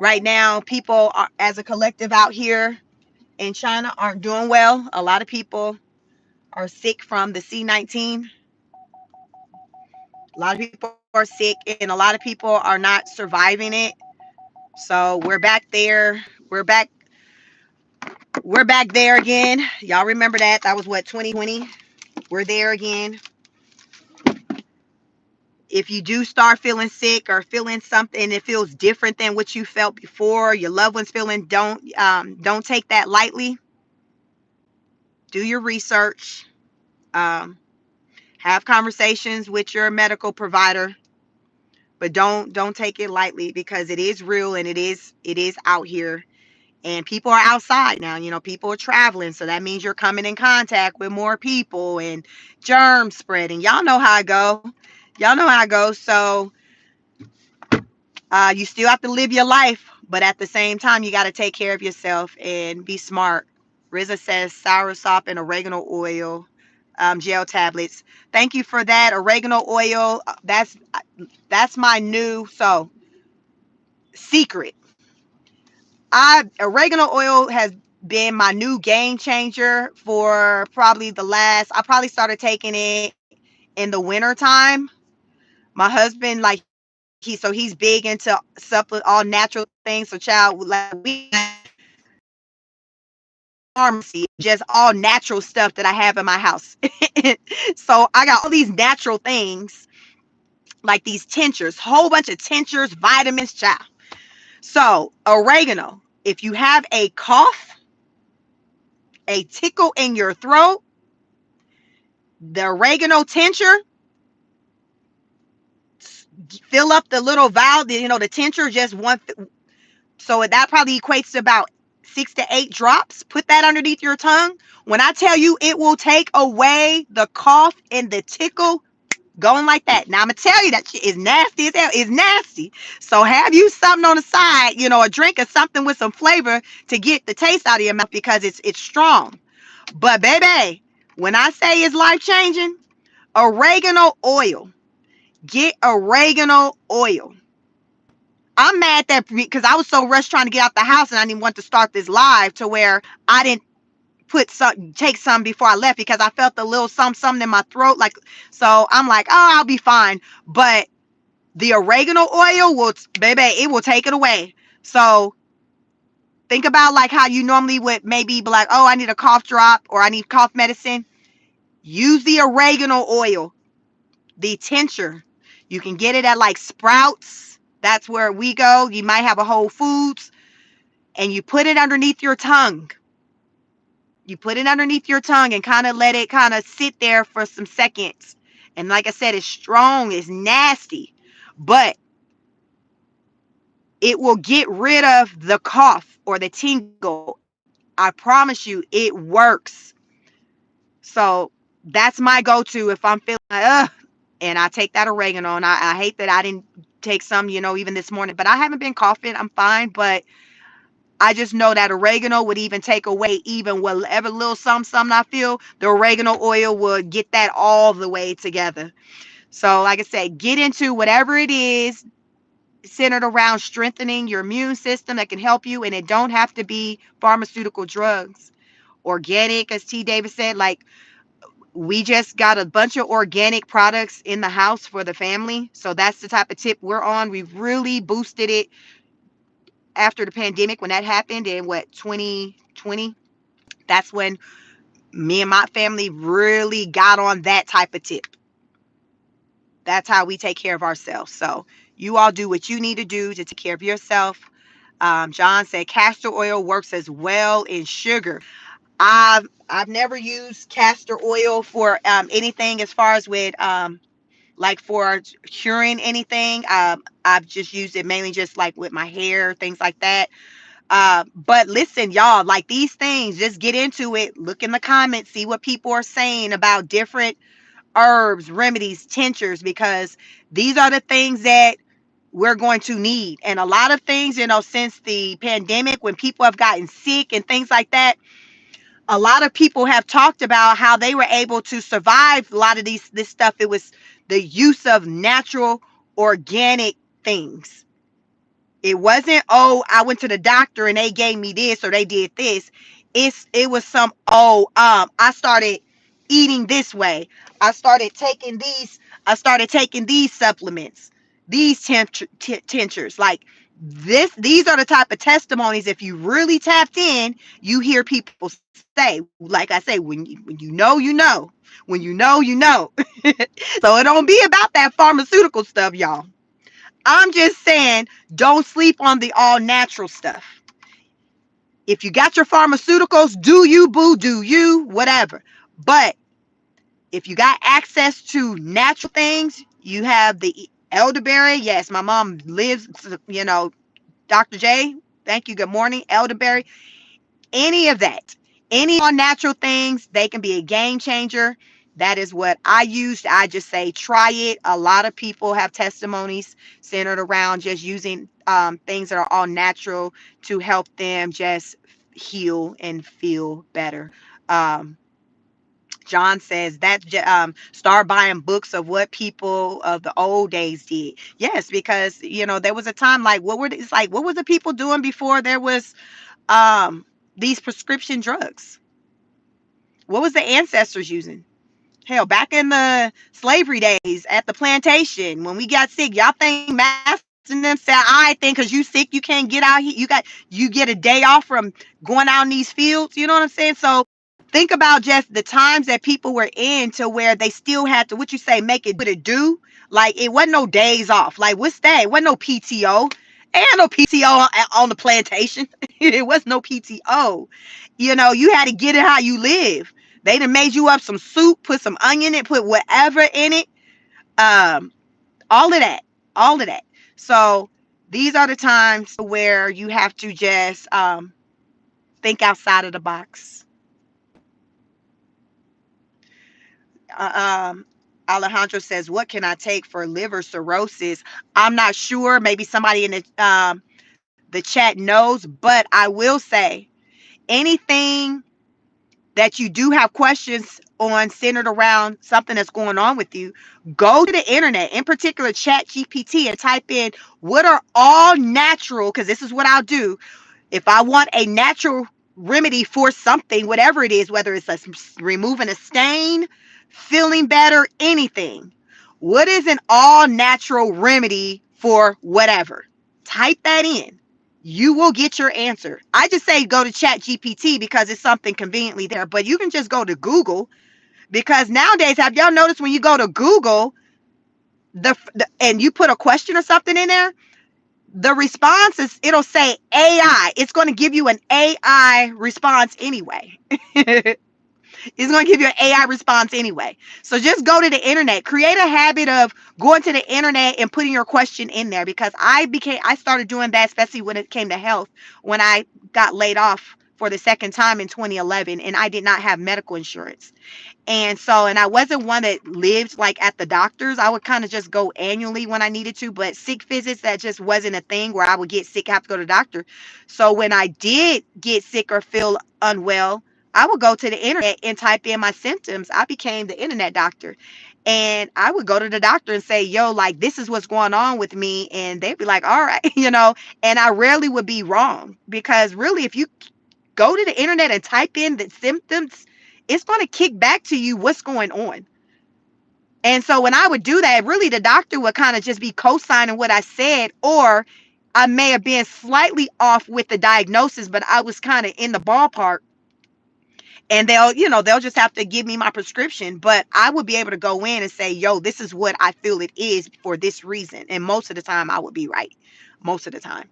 right now people are, as a collective out here in China, aren't doing well. A lot of people are sick from the C-19. A lot of people are sick, and a lot of people are not surviving it. So we're back there again. Y'all remember that? That was what, 2020? We're there again. If you do start feeling sick or feeling something that feels different than what you felt before, your loved ones feeling, don't take that lightly. Do your research. Um, have conversations with your medical provider, but don't take it lightly, because it is real, and it is out here, and people are outside now. People are traveling, so that means you're coming in contact with more people, and germ spreading. Y'all know how I go. Y'all know how I go. So you still have to live your life, but at the same time, you got to take care of yourself and be smart. Riza says soursop and oregano oil, gel tablets. Thank you for that. Oregano oil. That's my new secret. Oregano oil has been my new game changer for probably the last. I probably started taking it in the winter time. My husband, like, he's big into supplement, all natural things. So child, like, we pharmacy, just all natural stuff that I have in my house. So I got all these natural things, like these tinctures, whole bunch of tinctures, vitamins, child. So oregano, if you have a cough, a tickle in your throat, the oregano tincture, fill up the little vial, the tincture, just one. So that probably equates to about 6 to 8 drops. Put that underneath your tongue. When I tell you, it will take away the cough and the tickle, going like that. Now I'm gonna tell you that shit is nasty as hell. It's nasty. So have you something on the side, a drink or something with some flavor to get the taste out of your mouth, because it's strong. But baby, when I say it's life changing, oregano oil. Get oregano oil. I'm mad that, because I was so rushed trying to get out the house, and I didn't want to start this live to where I didn't take some before I left, because I felt a little something in my throat. Like, so I'm like, oh, I'll be fine. But the oregano oil will, baby, it will take it away. So think about like how you normally would maybe be like, oh, I need a cough drop or I need cough medicine. Use the oregano oil, the tincture. You can get it at like Sprouts. That's where we go. You might have a Whole Foods, and you put it underneath your tongue. You put it underneath your tongue and kind of let it kind of sit there for some seconds. And like I said, it's strong, it's nasty, but it will get rid of the cough or the tingle. I promise you, it works. So that's my go-to if I'm feeling like, ugh, and I take that oregano. And I hate that I didn't take some, even this morning, but I haven't been coughing. I'm fine, but I just know that oregano would even take away even whatever little something I feel. The oregano oil would get that all the way together. So like I said, get into whatever it is centered around strengthening your immune system that can help you. And it don't have to be pharmaceutical drugs. Organic, as T. Davis said, like, we just got a bunch of organic products in the house for the family. So that's the type of tip we're on. We've really boosted it after the pandemic, when that happened in 2020. That's when me and my family really got on that type of tip. That's how we take care of ourselves. So you all do what you need to do to take care of yourself. John said castor oil works as well in sugar. I've never used castor oil for anything as far as with like for curing anything. I've just used it mainly just like with my hair, things like that. But listen, y'all, like these things, just get into it. Look in the comments, see what people are saying about different herbs, remedies, tinctures, because these are the things that we're going to need. And a lot of things, since the pandemic, when people have gotten sick and things like that, a lot of people have talked about how they were able to survive a lot of this stuff. It was the use of natural, organic things. It wasn't, oh, I went to the doctor and they gave me this or they did this. It was some, I started eating this way. I started taking these supplements, these tinctures. Like, These are the type of testimonies, if you really tapped in, you hear people say, like I say, when you know, you know. When you know, you know. So it don't be about that pharmaceutical stuff, y'all. I'm just saying, don't sleep on the all natural stuff. If you got your pharmaceuticals, do you, boo, do you, whatever. But if you got access to natural things, you have the elderberry. Yes, my mom lives, Dr. J, thank you. Good morning. Elderberry. Any of that. Any all natural things, they can be a game changer. That is what I used. I just say try it. A lot of people have testimonies centered around just using things that are all natural to help them just heal and feel better. Um, John says that start buying books of what people of the old days did. Yes, because there was a time like what were the people doing before there was these prescription drugs? What was the ancestors using? Hell, back in the slavery days at the plantation when we got sick, y'all think Master and them said, "I think because you sick, you can't get out here. You get a day off from going out in these fields." You know what I'm saying? So think about just the times that people were in to where they still had to, what you say, make it do. Like it wasn't no days off. Like what's that? It wasn't no PTO. Ain't no PTO on the plantation. It was no PTO. You had to get it how you live. They done made you up some soup, put some onion in it, put whatever in it. Um, all of that. All of that. So these are the times where you have to just think outside of the box. Uh, um, Alejandro says, "What can I take for liver cirrhosis?" I'm not sure. Maybe somebody in the chat knows, but I will say anything that you do have questions on centered around something that's going on with you, go to the internet, in particular Chat GPT, and type in what are all natural, because this is what I'll do. If I want a natural remedy for something, whatever it is, whether it's removing a stain, feeling better, anything, what is an all natural remedy for whatever? Type that in. You will get your answer. I just say go to Chat GPT because it's something conveniently there, but you can just go to Google, because nowadays, have y'all noticed when you go to Google and you put a question or something in there, the response is, it'll say AI. It's going to give you an AI response anyway. It's going to give you an AI response anyway. So just go to the internet. Create a habit of going to the internet and putting your question in there, because I started doing that, especially when it came to health, when I got laid off for the second time in 2011 and I did not have medical insurance. And I wasn't one that lived like at the doctor's. I would kind of just go annually when I needed to, but sick visits, that just wasn't a thing where I would get sick, have to go to the doctor. So when I did get sick or feel unwell, I would go to the internet and type in my symptoms. I became the internet doctor. And I would go to the doctor and say, yo, like, this is what's going on with me. And they'd be like, all right, and I rarely would be wrong, because really, if you go to the internet and type in the symptoms, it's going to kick back to you what's going on. And so when I would do that, really the doctor would kind of just be co-signing what I said, or I may have been slightly off with the diagnosis, but I was kind of in the ballpark. And they'll just have to give me my prescription, but I would be able to go in and say, yo, this is what I feel it is for this reason. And most of the time I would be right. Most of the time.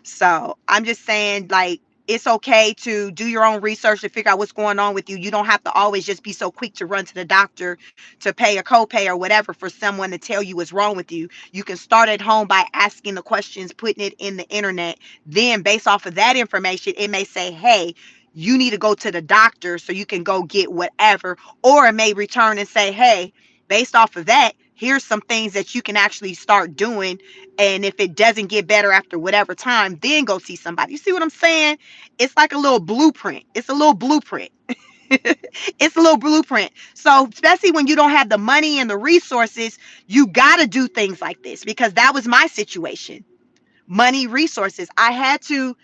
So I'm just saying, like, it's okay to do your own research to figure out what's going on with you. You don't have to always just be so quick to run to the doctor to pay a copay or whatever for someone to tell you what's wrong with you. You can start at home by asking the questions, putting it in the internet. Then based off of that information, it may say, hey, you need to go to the doctor so you can go get whatever. Or it may return and say, hey, based off of that, here's some things that you can actually start doing. And if it doesn't get better after whatever time, then go see somebody. You see what I'm saying? It's like a little blueprint. It's a little blueprint. It's a little blueprint. So especially when you don't have the money and the resources, you got to do things like this, because that was my situation. Money, resources. I had to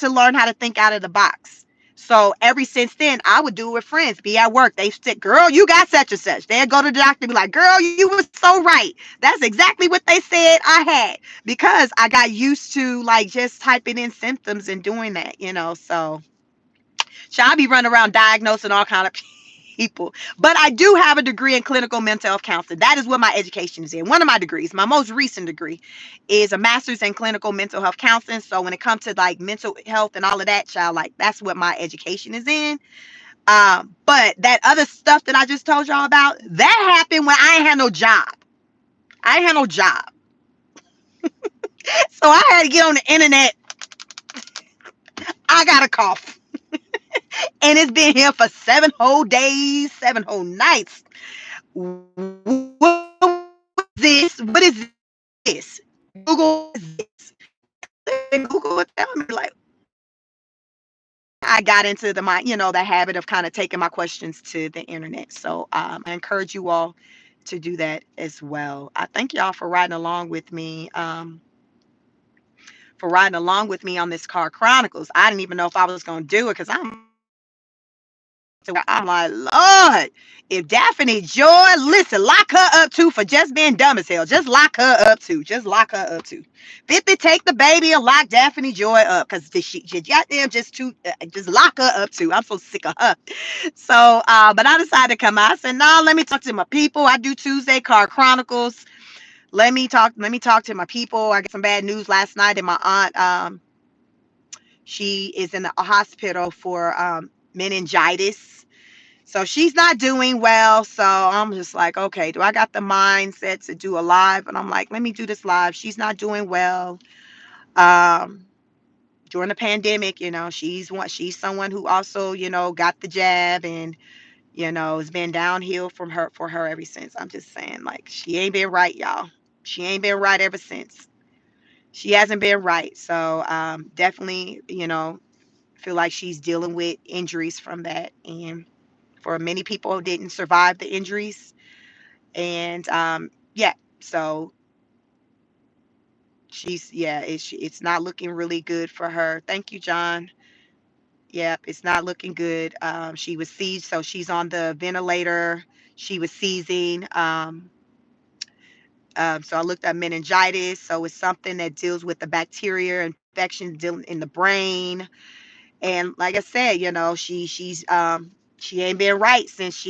learn how to think out of the box. So ever since then, I would do it with friends, be at work. They said, girl, you got such and such. They'd go to the doctor and be like, girl, you were so right. That's exactly what they said I had, because I got used to like just typing in symptoms and doing that, So I be running around diagnosing all kind of people. But I do have a degree in clinical mental health counseling. That is what my education is in. One of my degrees, my most recent degree, is a master's in clinical mental health counseling. So when it comes to like mental health and all of that, child, like that's what my education is in. But that other stuff that I just told y'all about, that happened when I ain't had no job. I ain't had no job. So I had to get on the internet. I got a cough. And it's been here for 7 whole days, 7 whole nights. What is this? What is this? Google is this. And Google would tell me like, I got into the habit of kind of taking my questions to the internet. So I encourage you all to do that as well. I thank y'all for riding along with me. On this car Chronicles. I didn't even know if I was gonna do it because I'm like, Lord, if Daphne Joy, listen, lock her up too for just being dumb as hell. Just lock her up too. Just lock her up too. 50, take the baby and lock Daphne Joy up because she goddamn just lock her up too. I'm so sick of her. So, but I decided to come out. I said, no, let me talk to my people. I do Tuesday Car Chronicles. Let me talk to my people. I got some bad news last night, and my aunt, she is in a hospital for meningitis. So she's not doing well. So I'm just like, okay, do I got the mindset to do a live? And I'm like, let me do this live. She's not doing well. Um, During the pandemic, she's someone who also, got the jab, and, it's been downhill for her ever since. I'm just saying, like, she ain't been right, y'all. She ain't been right ever since. She hasn't been right. So definitely, feel like she's dealing with injuries from that. And for many people who didn't survive the injuries. And yeah, so it's not looking really good for her. Thank you, John. Yep, it's not looking good. She was seized, so she's on the ventilator. She was seizing. So I looked at meningitis. So it's something that deals with the bacteria infections dealing in the brain. And like I said, she ain't been right since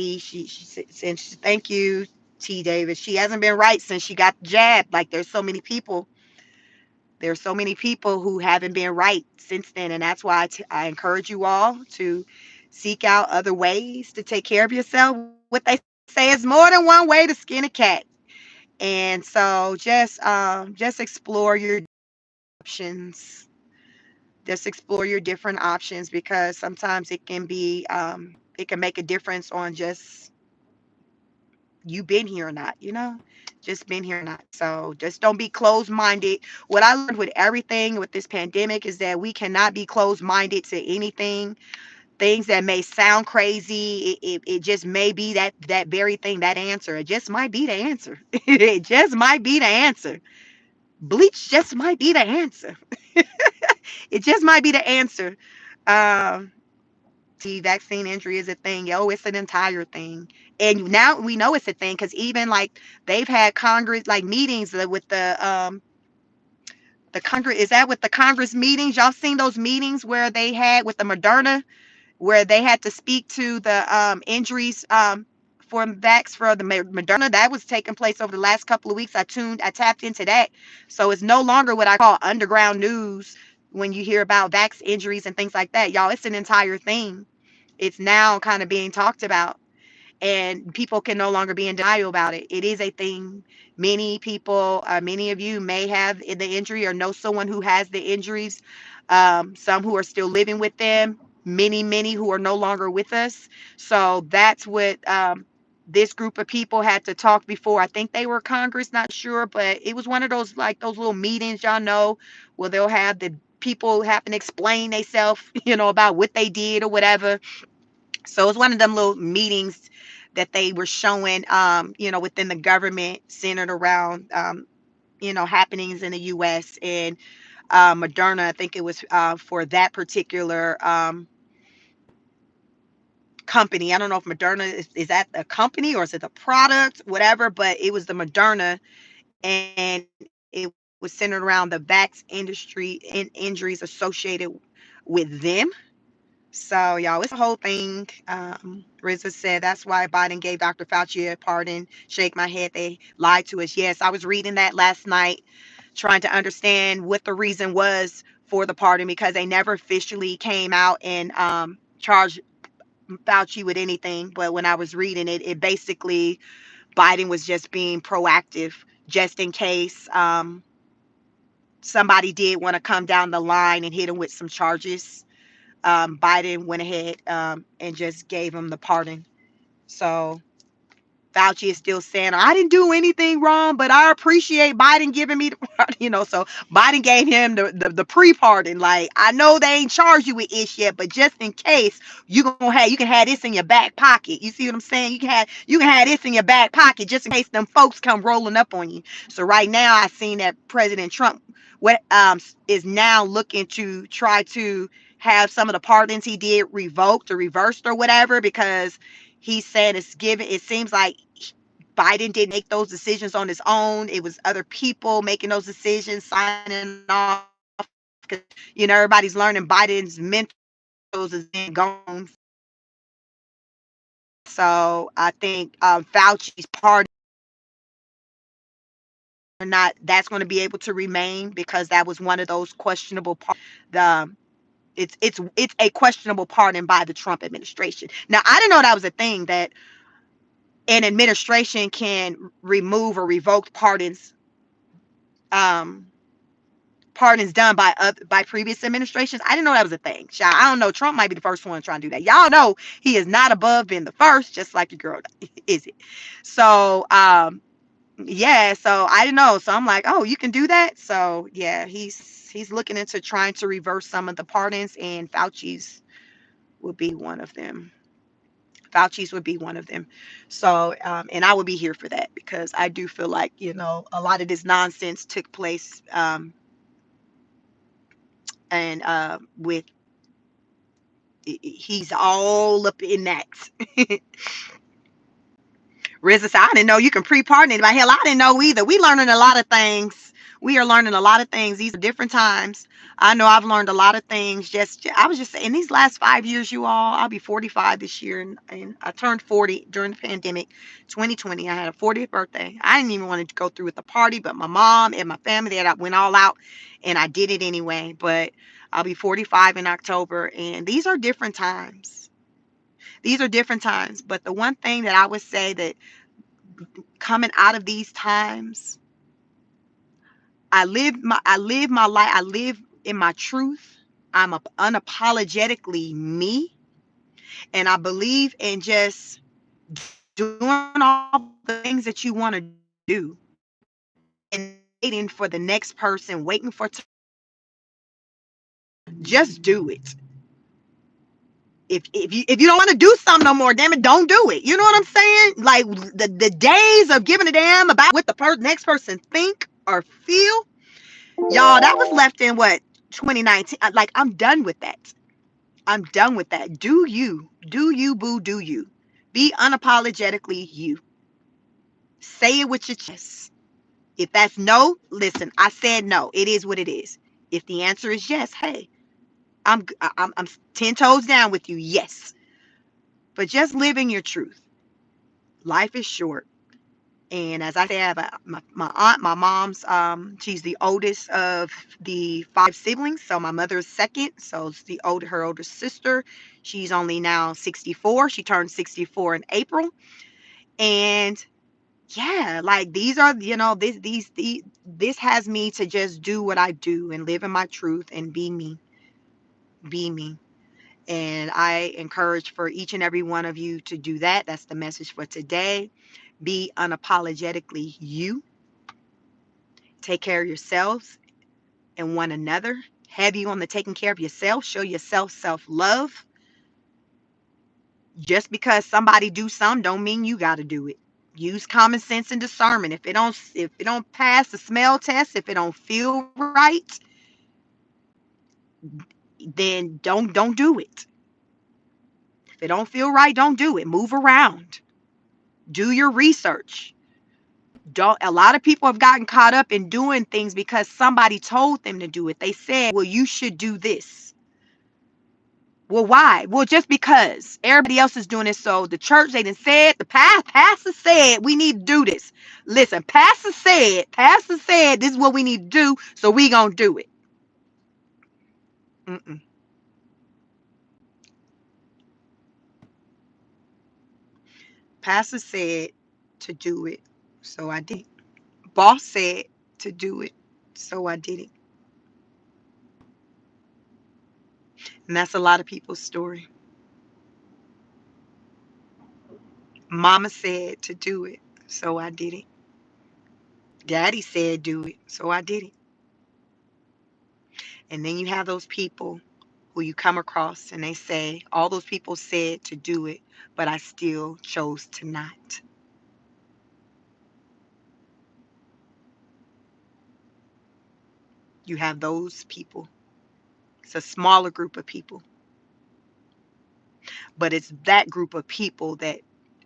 thank you, T Davis. She hasn't been right since she got jabbed. Like there's so many people who haven't been right since then. And that's why I encourage you all to seek out other ways to take care of yourself. What they say is more than one way to skin a cat. And so just explore your options. Just explore your different options, because sometimes it can make a difference on just you been here or not, just been here or not. So just don't be closed minded. What I learned with everything with this pandemic is that we cannot be closed minded to anything. Things that may sound crazy, it just may be that very thing, that answer. It just might be the answer. It just might be the answer. Bleach just might be the answer. It just might be the answer. Um, Vaccine injury is a thing. Yo, it's an entire thing. And now we know it's a thing because even like they've had Congress like meetings with the Congress. Is that with the Congress meetings? Y'all seen those meetings where they had with the Moderna, where they had to speak to the injuries for the Moderna that was taking place over the last couple of weeks. I tapped into that. So it's no longer what I call underground news when you hear about vax injuries and things like that. Y'all, it's an entire thing. It's now kind of being talked about, and people can no longer be in denial about it. It is a thing. Many people, many of you may have the injury or know someone who has the injuries. Some who are still living with them, many who are no longer with us. So that's what this group of people had to talk before. I think they were Congress, not sure, but it was one of those like those little meetings, y'all know, where they'll have the people having to explain themselves, about what they did or whatever. So it's one of them little meetings that they were showing, within the government centered around, happenings in the U.S. And Moderna, I think it was for that particular company. I don't know if Moderna is that the company or is it the product, whatever, but it was the Moderna, and it was centered around the vax industry and injuries associated with them. So, y'all, it's a whole thing. RZA said that's why Biden gave Dr. Fauci a pardon. Shake my head. They lied to us. Yes, I was reading that last night, trying to understand what the reason was for the pardon because they never officially came out and charged Fauci with anything. But when I was reading it, it basically Biden was just being proactive, just in case somebody did want to come down the line and hit him with some charges. Biden went ahead and just gave him the pardon. So Fauci is still saying, I didn't do anything wrong, but I appreciate Biden giving me the pardon, so Biden gave him the pre-pardon. Like, I know they ain't charged you with ish yet, but just in case you can have this in your back pocket. You see what I'm saying? You can have this in your back pocket just in case them folks come rolling up on you. So right now I seen that President Trump what is now looking to try to have some of the pardons he did revoked or reversed or whatever, because he's saying it seems like Biden didn't make those decisions on his own. It was other people making those decisions, signing off. 'Cause, everybody's learning Biden's mentals is then gone. So I think Fauci's party or not, that's going to be able to remain because that was one of those questionable parts. The it's a questionable pardon by the Trump administration. Now I didn't know that was a thing, that an administration can remove or revoke um, pardons done by previous administrations. I didn't know that was a thing. I don't know. Trump might be the first one trying to do that. Y'all know he is not above being the first, just like your girl is it. So yeah. So I didn't know. So I'm like, oh, you can do that. So yeah, he's looking into trying to reverse some of the pardons, and Fauci's would be one of them. Fauci's would be one of them. So, and I would be here for that because I do feel like, a lot of this nonsense took place, and with he's all up in that. RZA said, I didn't know you can pre-pardon anybody. Hell, I didn't know either. We learning a lot of things. We are learning a lot of things. These are different times. I know I've learned a lot of things. I was just saying, in these last 5 years, you all, I'll be 45 this year, and I turned 40 during the pandemic, 2020. I had a 40th birthday. I didn't even want to go through with the party, but my mom and my family, that went all out, and I did it anyway. But I'll be 45 in October, and these are different times. These are different times. But the one thing that I would say that coming out of these times, I live my life. I live in my truth. Unapologetically me, and I believe in just doing all the things that you want to do and waiting for the next person, waiting for just do it. If you don't want to do something no more, damn it, don't do it. You know what I'm saying? Like the days of giving a damn about what the next person think or feel, y'all, that was left in what, 2019. Like, I'm done with that. I'm done with that. Do you, boo, do you. Be unapologetically you. Say it with your chest. If that's no, listen, I said no. It is what it is. If the answer is yes, hey, I'm 10 toes down with you. Yes. But just living your truth. Life is short. And as I said, my aunt, my mom's, she's the oldest of the 5 siblings. So my mother's second. So it's her older sister. She's only now 64. She turned 64 in April. And yeah, like these are, this has me to just do what I do and live in my truth and be me. Be me. And I encourage for each and every one of you to do that. That's the message for today. Be unapologetically you. Take care of yourselves and one another. Have you on the taking care of yourself. Show yourself self-love. Just because somebody do something don't mean you got to do it. Use common sense and discernment. If it don't pass the smell test, if it don't feel right, then don't do it. If it don't feel right, don't do it. Move around. Do your research. Don't A lot of people have gotten caught up in doing things because somebody told them to do it. They said, well, you should do this. Well, why? Well, just because everybody else is doing it. So the church, they done said, the pastor said, we need to do this. Listen, pastor said, this is what we need to do. So we gonna do it. Mm-mm. Pastor said to do it. So I did. Boss said to do it. So I did it. And that's a lot of people's story. Mama said to do it. So I did it. Daddy said do it. So I did it. And then you have those people who you come across and they say, all those people said to do it, but I still chose to not. You have those people. It's a smaller group of people, but it's that group of people that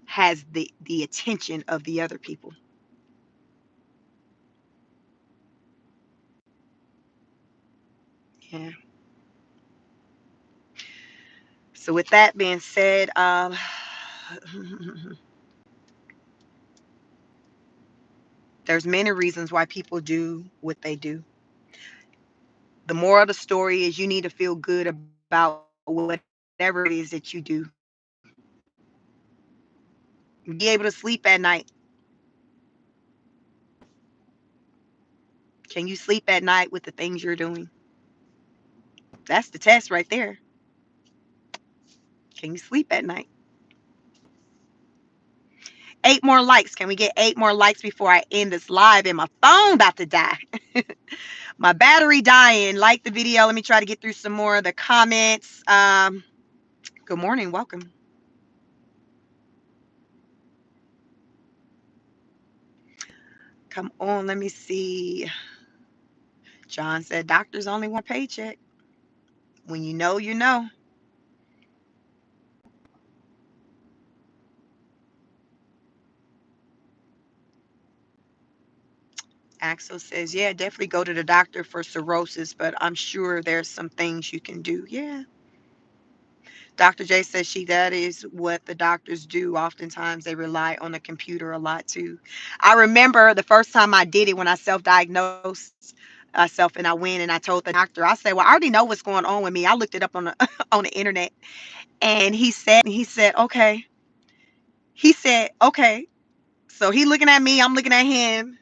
has the attention of the other people. Yeah. So with that being said, there's many reasons why people do what they do. The moral of the story is you need to feel good about whatever it is that you do. Be able to sleep at night. Can you sleep at night with the things you're doing? That's the test right there. Can you sleep at night? 8 more likes. Can we get 8 more likes before I end this live? And my phone about to die. My battery dying. Like the video. Let me try to get through some more of the comments. Good morning. Welcome. Come on. Let me see. John said, doctors only want paycheck. When you know, you know. Axel says, yeah, definitely go to the doctor for cirrhosis, but I'm sure there's some things you can do. Yeah. Dr. J says that is what the doctors do. Oftentimes they rely on the computer a lot too. I remember the first time I did it when I self-diagnosed myself and I went and I told the doctor, I said, well, I already know what's going on with me. I looked it up on the on the internet. And he said, okay. He said, okay. So he looking at me, I'm looking at him,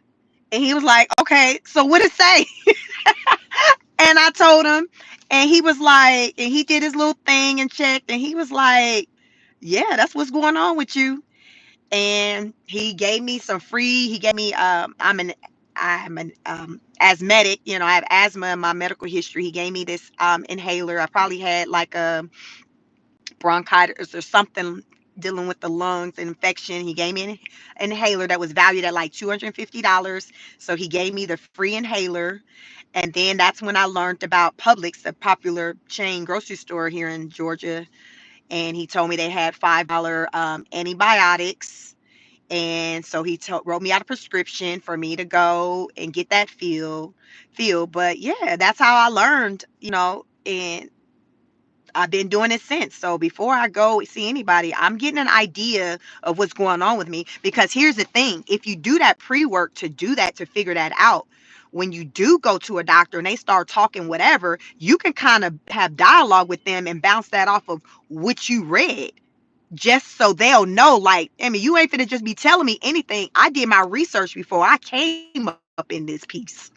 and he was like, okay, so what it say? And I told him, and he was like, and he did his little thing and checked, and he was like, yeah, that's what's going on with you. And he gave me some free, he gave me, I'm an asthmatic, I have asthma in my medical history. He gave me this inhaler. I probably had like a bronchitis or something dealing with the lungs infection. He gave me an inhaler that was valued at like $250. So he gave me the free inhaler. And then that's when I learned about Publix, a popular chain grocery store here in Georgia. And he told me they had $5 antibiotics. And so he wrote me out a prescription for me to go and get that feel. But yeah, that's how I learned, and I've been doing it since. So before I go see anybody, I'm getting an idea of what's going on with me. Because here's the thing, if you do that pre-work to do that, to figure that out, when you do go to a doctor and they start talking whatever, you can kind of have dialogue with them and bounce that off of what you read. Just so they'll know, like, I mean, you ain't finna just be telling me anything. I did my research before I came up in this piece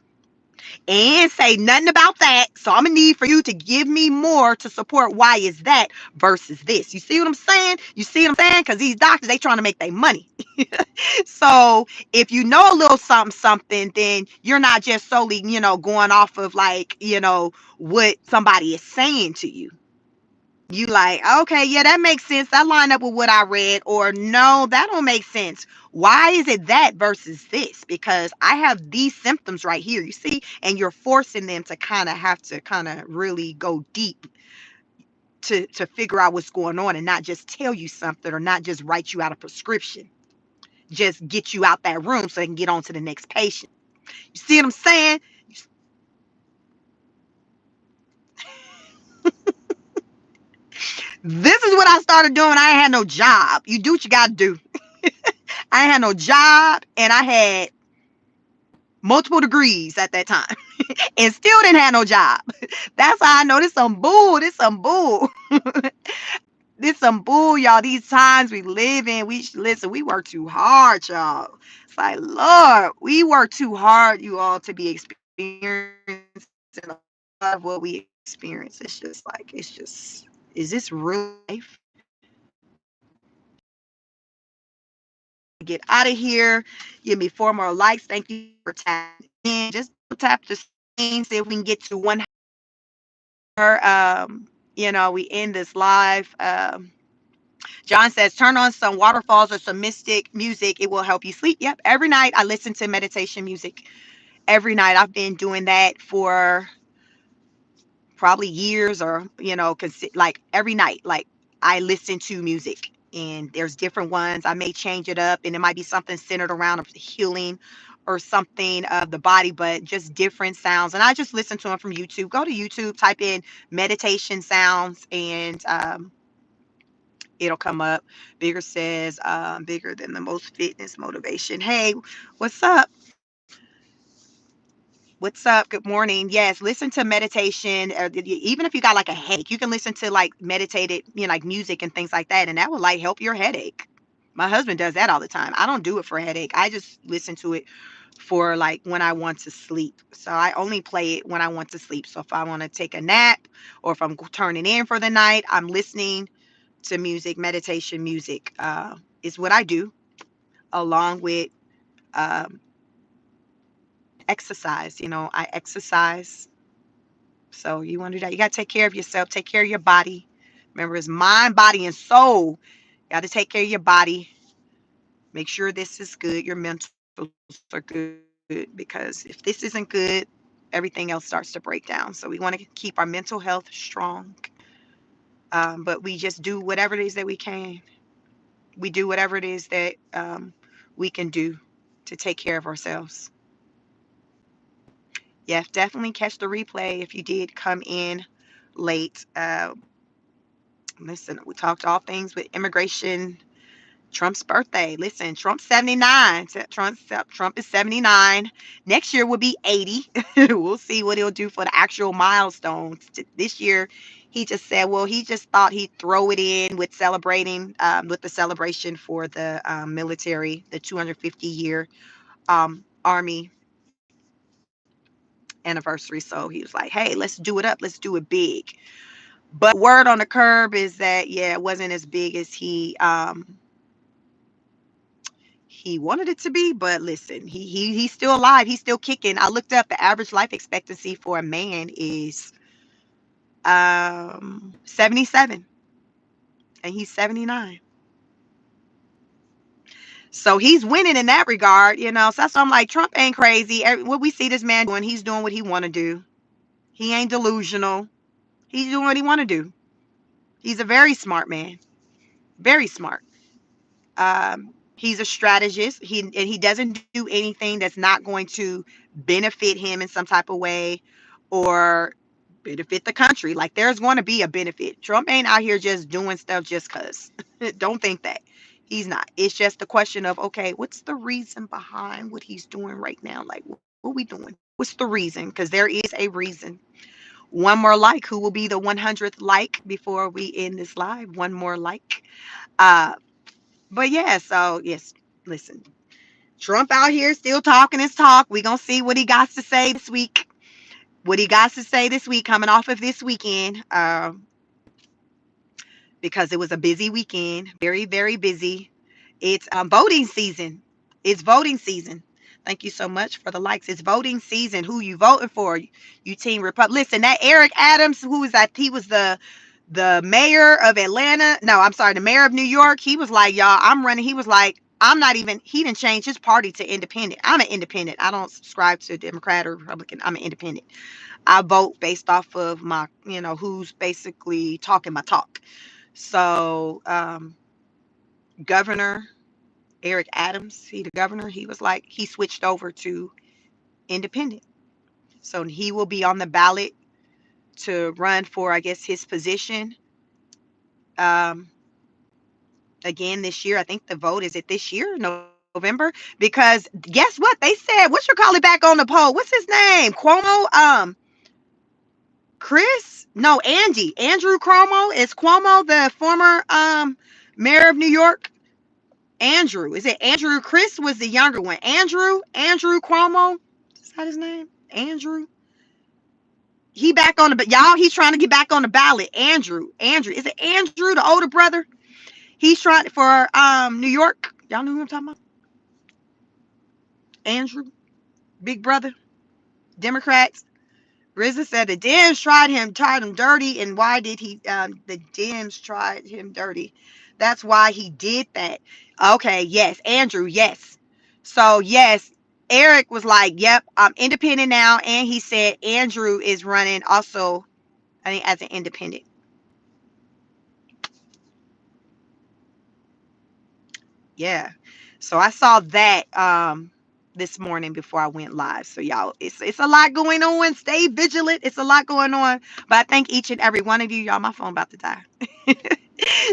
and say nothing about that. So I'm gonna need for you to give me more to support why is that versus this. You see what I'm saying? Because these doctors, they trying to make their money. So if you know a little something, then you're not just solely, going off of like, what somebody is saying to you. You like, okay, yeah, that makes sense. That line up with what I read. Or no, that don't make sense. Why is it that versus this? Because I have these symptoms right here, you see, and you're forcing them to kind of have to kind of really go deep to figure out what's going on and not just tell you something or not just write you out a prescription. Just get you out that room so they can get on to the next patient. You see what I'm saying? This is what I started doing. I ain't had no job. You do what you gotta do. I ain't had no job and I had multiple degrees at that time and still didn't have no job. That's how I know this some bull. This some bull. This some bull, y'all. These times we live in, listen, we work too hard, y'all. It's like, Lord, we work too hard, you all, to be experiencing a lot of what we experience. It's just like, is this real life? Get out of here. Give me 4 more likes. Thank you for tapping in. Just tap the screen, see if we can get to 1 hour. We end this live. John says, turn on some waterfalls or some mystic music. It will help you sleep. Yep. Every night I listen to meditation music. Every night. I've been doing that for probably years, or, like every night, like I listen to music, and there's different ones. I may change it up and it might be something centered around healing or something of the body, but just different sounds. And I just listen to them from YouTube. Go to YouTube, type in meditation sounds, and it'll come up. Bigger says, bigger than the most fitness motivation. Hey, what's up? What's up? Good morning. Yes, listen to meditation. Even if you got like a headache, you can listen to like meditated, like music and things like that, and that will like help your headache. My husband does that all the time. I don't do it for a headache. I just listen to it for like when I want to sleep. So I only play it when I want to sleep. So if I want to take a nap or if I'm turning in for the night, I'm listening to music. Meditation music is what I do, along with um, exercise. I exercise. So you want to do that. You got to take care of yourself. Take care of your body. Remember, it's mind, body, and soul. You got to take care of your body. Make sure this is good. Your mentals are good, because if this isn't good, everything else starts to break down. So we want to keep our mental health strong. But we just do whatever it is that we can. We do whatever it is that we can do to take care of ourselves. Yeah, definitely catch the replay if you did come in late. Listen, we talked all things with immigration. Trump's birthday. Listen, Trump's 79. Trump is 79. Next year will be 80. We'll see what he'll do for the actual milestones. This year, he just said, well, he just thought he'd throw it in with celebrating, with the celebration for the military, the 250-year Army anniversary. So he was like, hey, let's do it up. Let's do it big. But word on the curb is that, yeah, it wasn't as big as he wanted it to be. But listen, he's still alive. He's still kicking. I looked up the average life expectancy for a man is 77, and he's 79. So he's winning in that regard, So that's why I'm like, Trump ain't crazy. What we see this man doing, he's doing what he want to do. He ain't delusional. He's doing what he want to do. He's a very smart man. Very smart. He's a strategist. He doesn't do anything that's not going to benefit him in some type of way or benefit the country. Like, there's going to be a benefit. Trump ain't out here just doing stuff just because. Don't think that. He's not. It's just a question of, okay, what's the reason behind what he's doing right now? Like, what are we doing? What's the reason? Because there is a reason. One more like. Who will be the 100th like before we end this live? One more like. Uh, but yeah, so yes, listen, Trump out here still talking his talk. We gonna see what he got to say this week. What he got to say this week, coming off of this weekend, because it was a busy weekend, very, very busy. It's voting season. It's voting season. Thank you so much for the likes. It's voting season. Who you voting for? You team Republic. Listen, that Eric Adams, who was that? He was the mayor of Atlanta. No, I'm sorry, the mayor of New York. He was like, y'all, I'm running. He was like, I'm not even, he didn't change his party to independent. I'm an independent. I don't subscribe to Democrat or Republican. I'm an independent. I vote based off of my, who's basically talking my talk. So, Governor Eric Adams, the governor, he was like, he switched over to independent. So he will be on the ballot to run for, I guess, his position um, again this year. I think the vote is it this year, November, because guess what? They said, what you call it back on the poll? What's his name? Cuomo? Chris? No, Andrew Cuomo. Is Cuomo the former mayor of New York? Andrew. Is it Andrew? Chris was the younger one. Andrew Cuomo. Is that his name? Andrew. He back on the, y'all, he's trying to get back on the ballot. Andrew. Is it Andrew, the older brother? He's trying for New York. Y'all know who I'm talking about? Andrew, big brother, Democrats. RZA said the Dems tried him dirty, and why did he? The Dems tried him dirty. That's why he did that. Okay, yes, Andrew, yes. So yes, Eric was like, "Yep, I'm independent now," and he said Andrew is running also, I think, as an independent. Yeah. So I saw that this morning before I went live. So y'all, it's a lot going on. Stay vigilant. It's a lot going on. But I thank each and every one of you. Y'all, my phone about to die.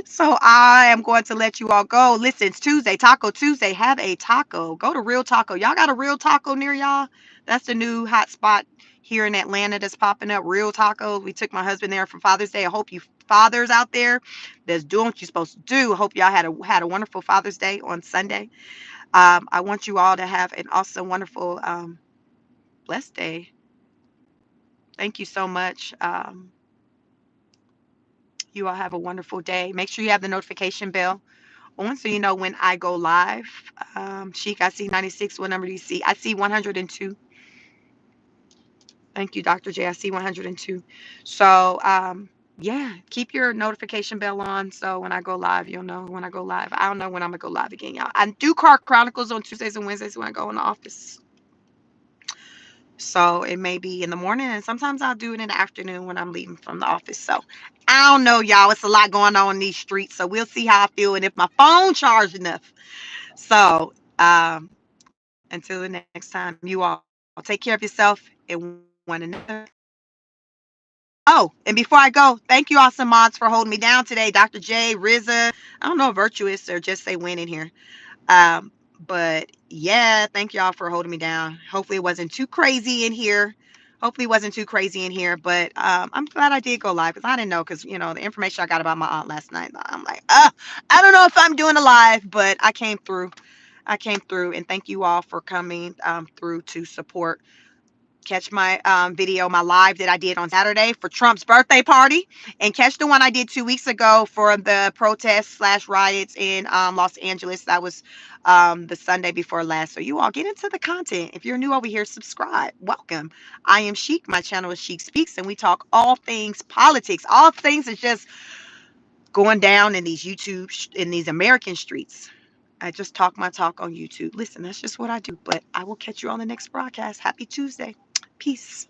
So I am going to let you all go. Listen, it's Tuesday, Taco Tuesday. Have a taco. Go to Real Taco. Y'all got a Real Taco near y'all? That's the new hot spot here in Atlanta that's popping up. Real Taco. We took my husband there for Father's Day. I hope you fathers out there that's doing what you're supposed to do. I hope y'all had a wonderful Father's Day on Sunday. I want you all to have an awesome, wonderful, blessed day. Thank you so much. You all have a wonderful day. Make sure you have the notification bell on so you know when I go live. Sheik, I see 96. What number do you see? I see 102. Thank you, Dr. J. I see 102. So, yeah, keep your notification bell on so when I go live, you'll know when I go live. I don't know when I'm going to go live again, y'all. I do Car Chronicles on Tuesdays and Wednesdays when I go in the office. So it may be in the morning, and sometimes I'll do it in the afternoon when I'm leaving from the office. So I don't know, y'all. It's a lot going on in these streets. So we'll see how I feel and if my phone charged enough. So until the next time, you all take care of yourself and one another. Oh, and before I go, thank you, awesome mods, for holding me down today. Dr. J, RZA. I don't know if virtuous or just say win in here. But yeah, thank y'all for holding me down. Hopefully it wasn't too crazy in here. But I'm glad I did go live because I didn't know, because the information I got about my aunt last night, I'm like, I don't know if I'm doing a live, but I came through. And thank you all for coming through to support. Catch my video, my live that I did on Saturday for Trump's birthday party, and catch the one I did 2 weeks ago for the protests slash riots in Los Angeles. That was the Sunday before last. So you all get into the content. If you're new over here, subscribe. Welcome. I am Sheik. My channel is Sheik Speaks, and we talk all things politics, all things that's just going down in these in these American streets. I just talk my talk on YouTube. Listen, that's just what I do. But I will catch you on the next broadcast. Happy Tuesday. Peace.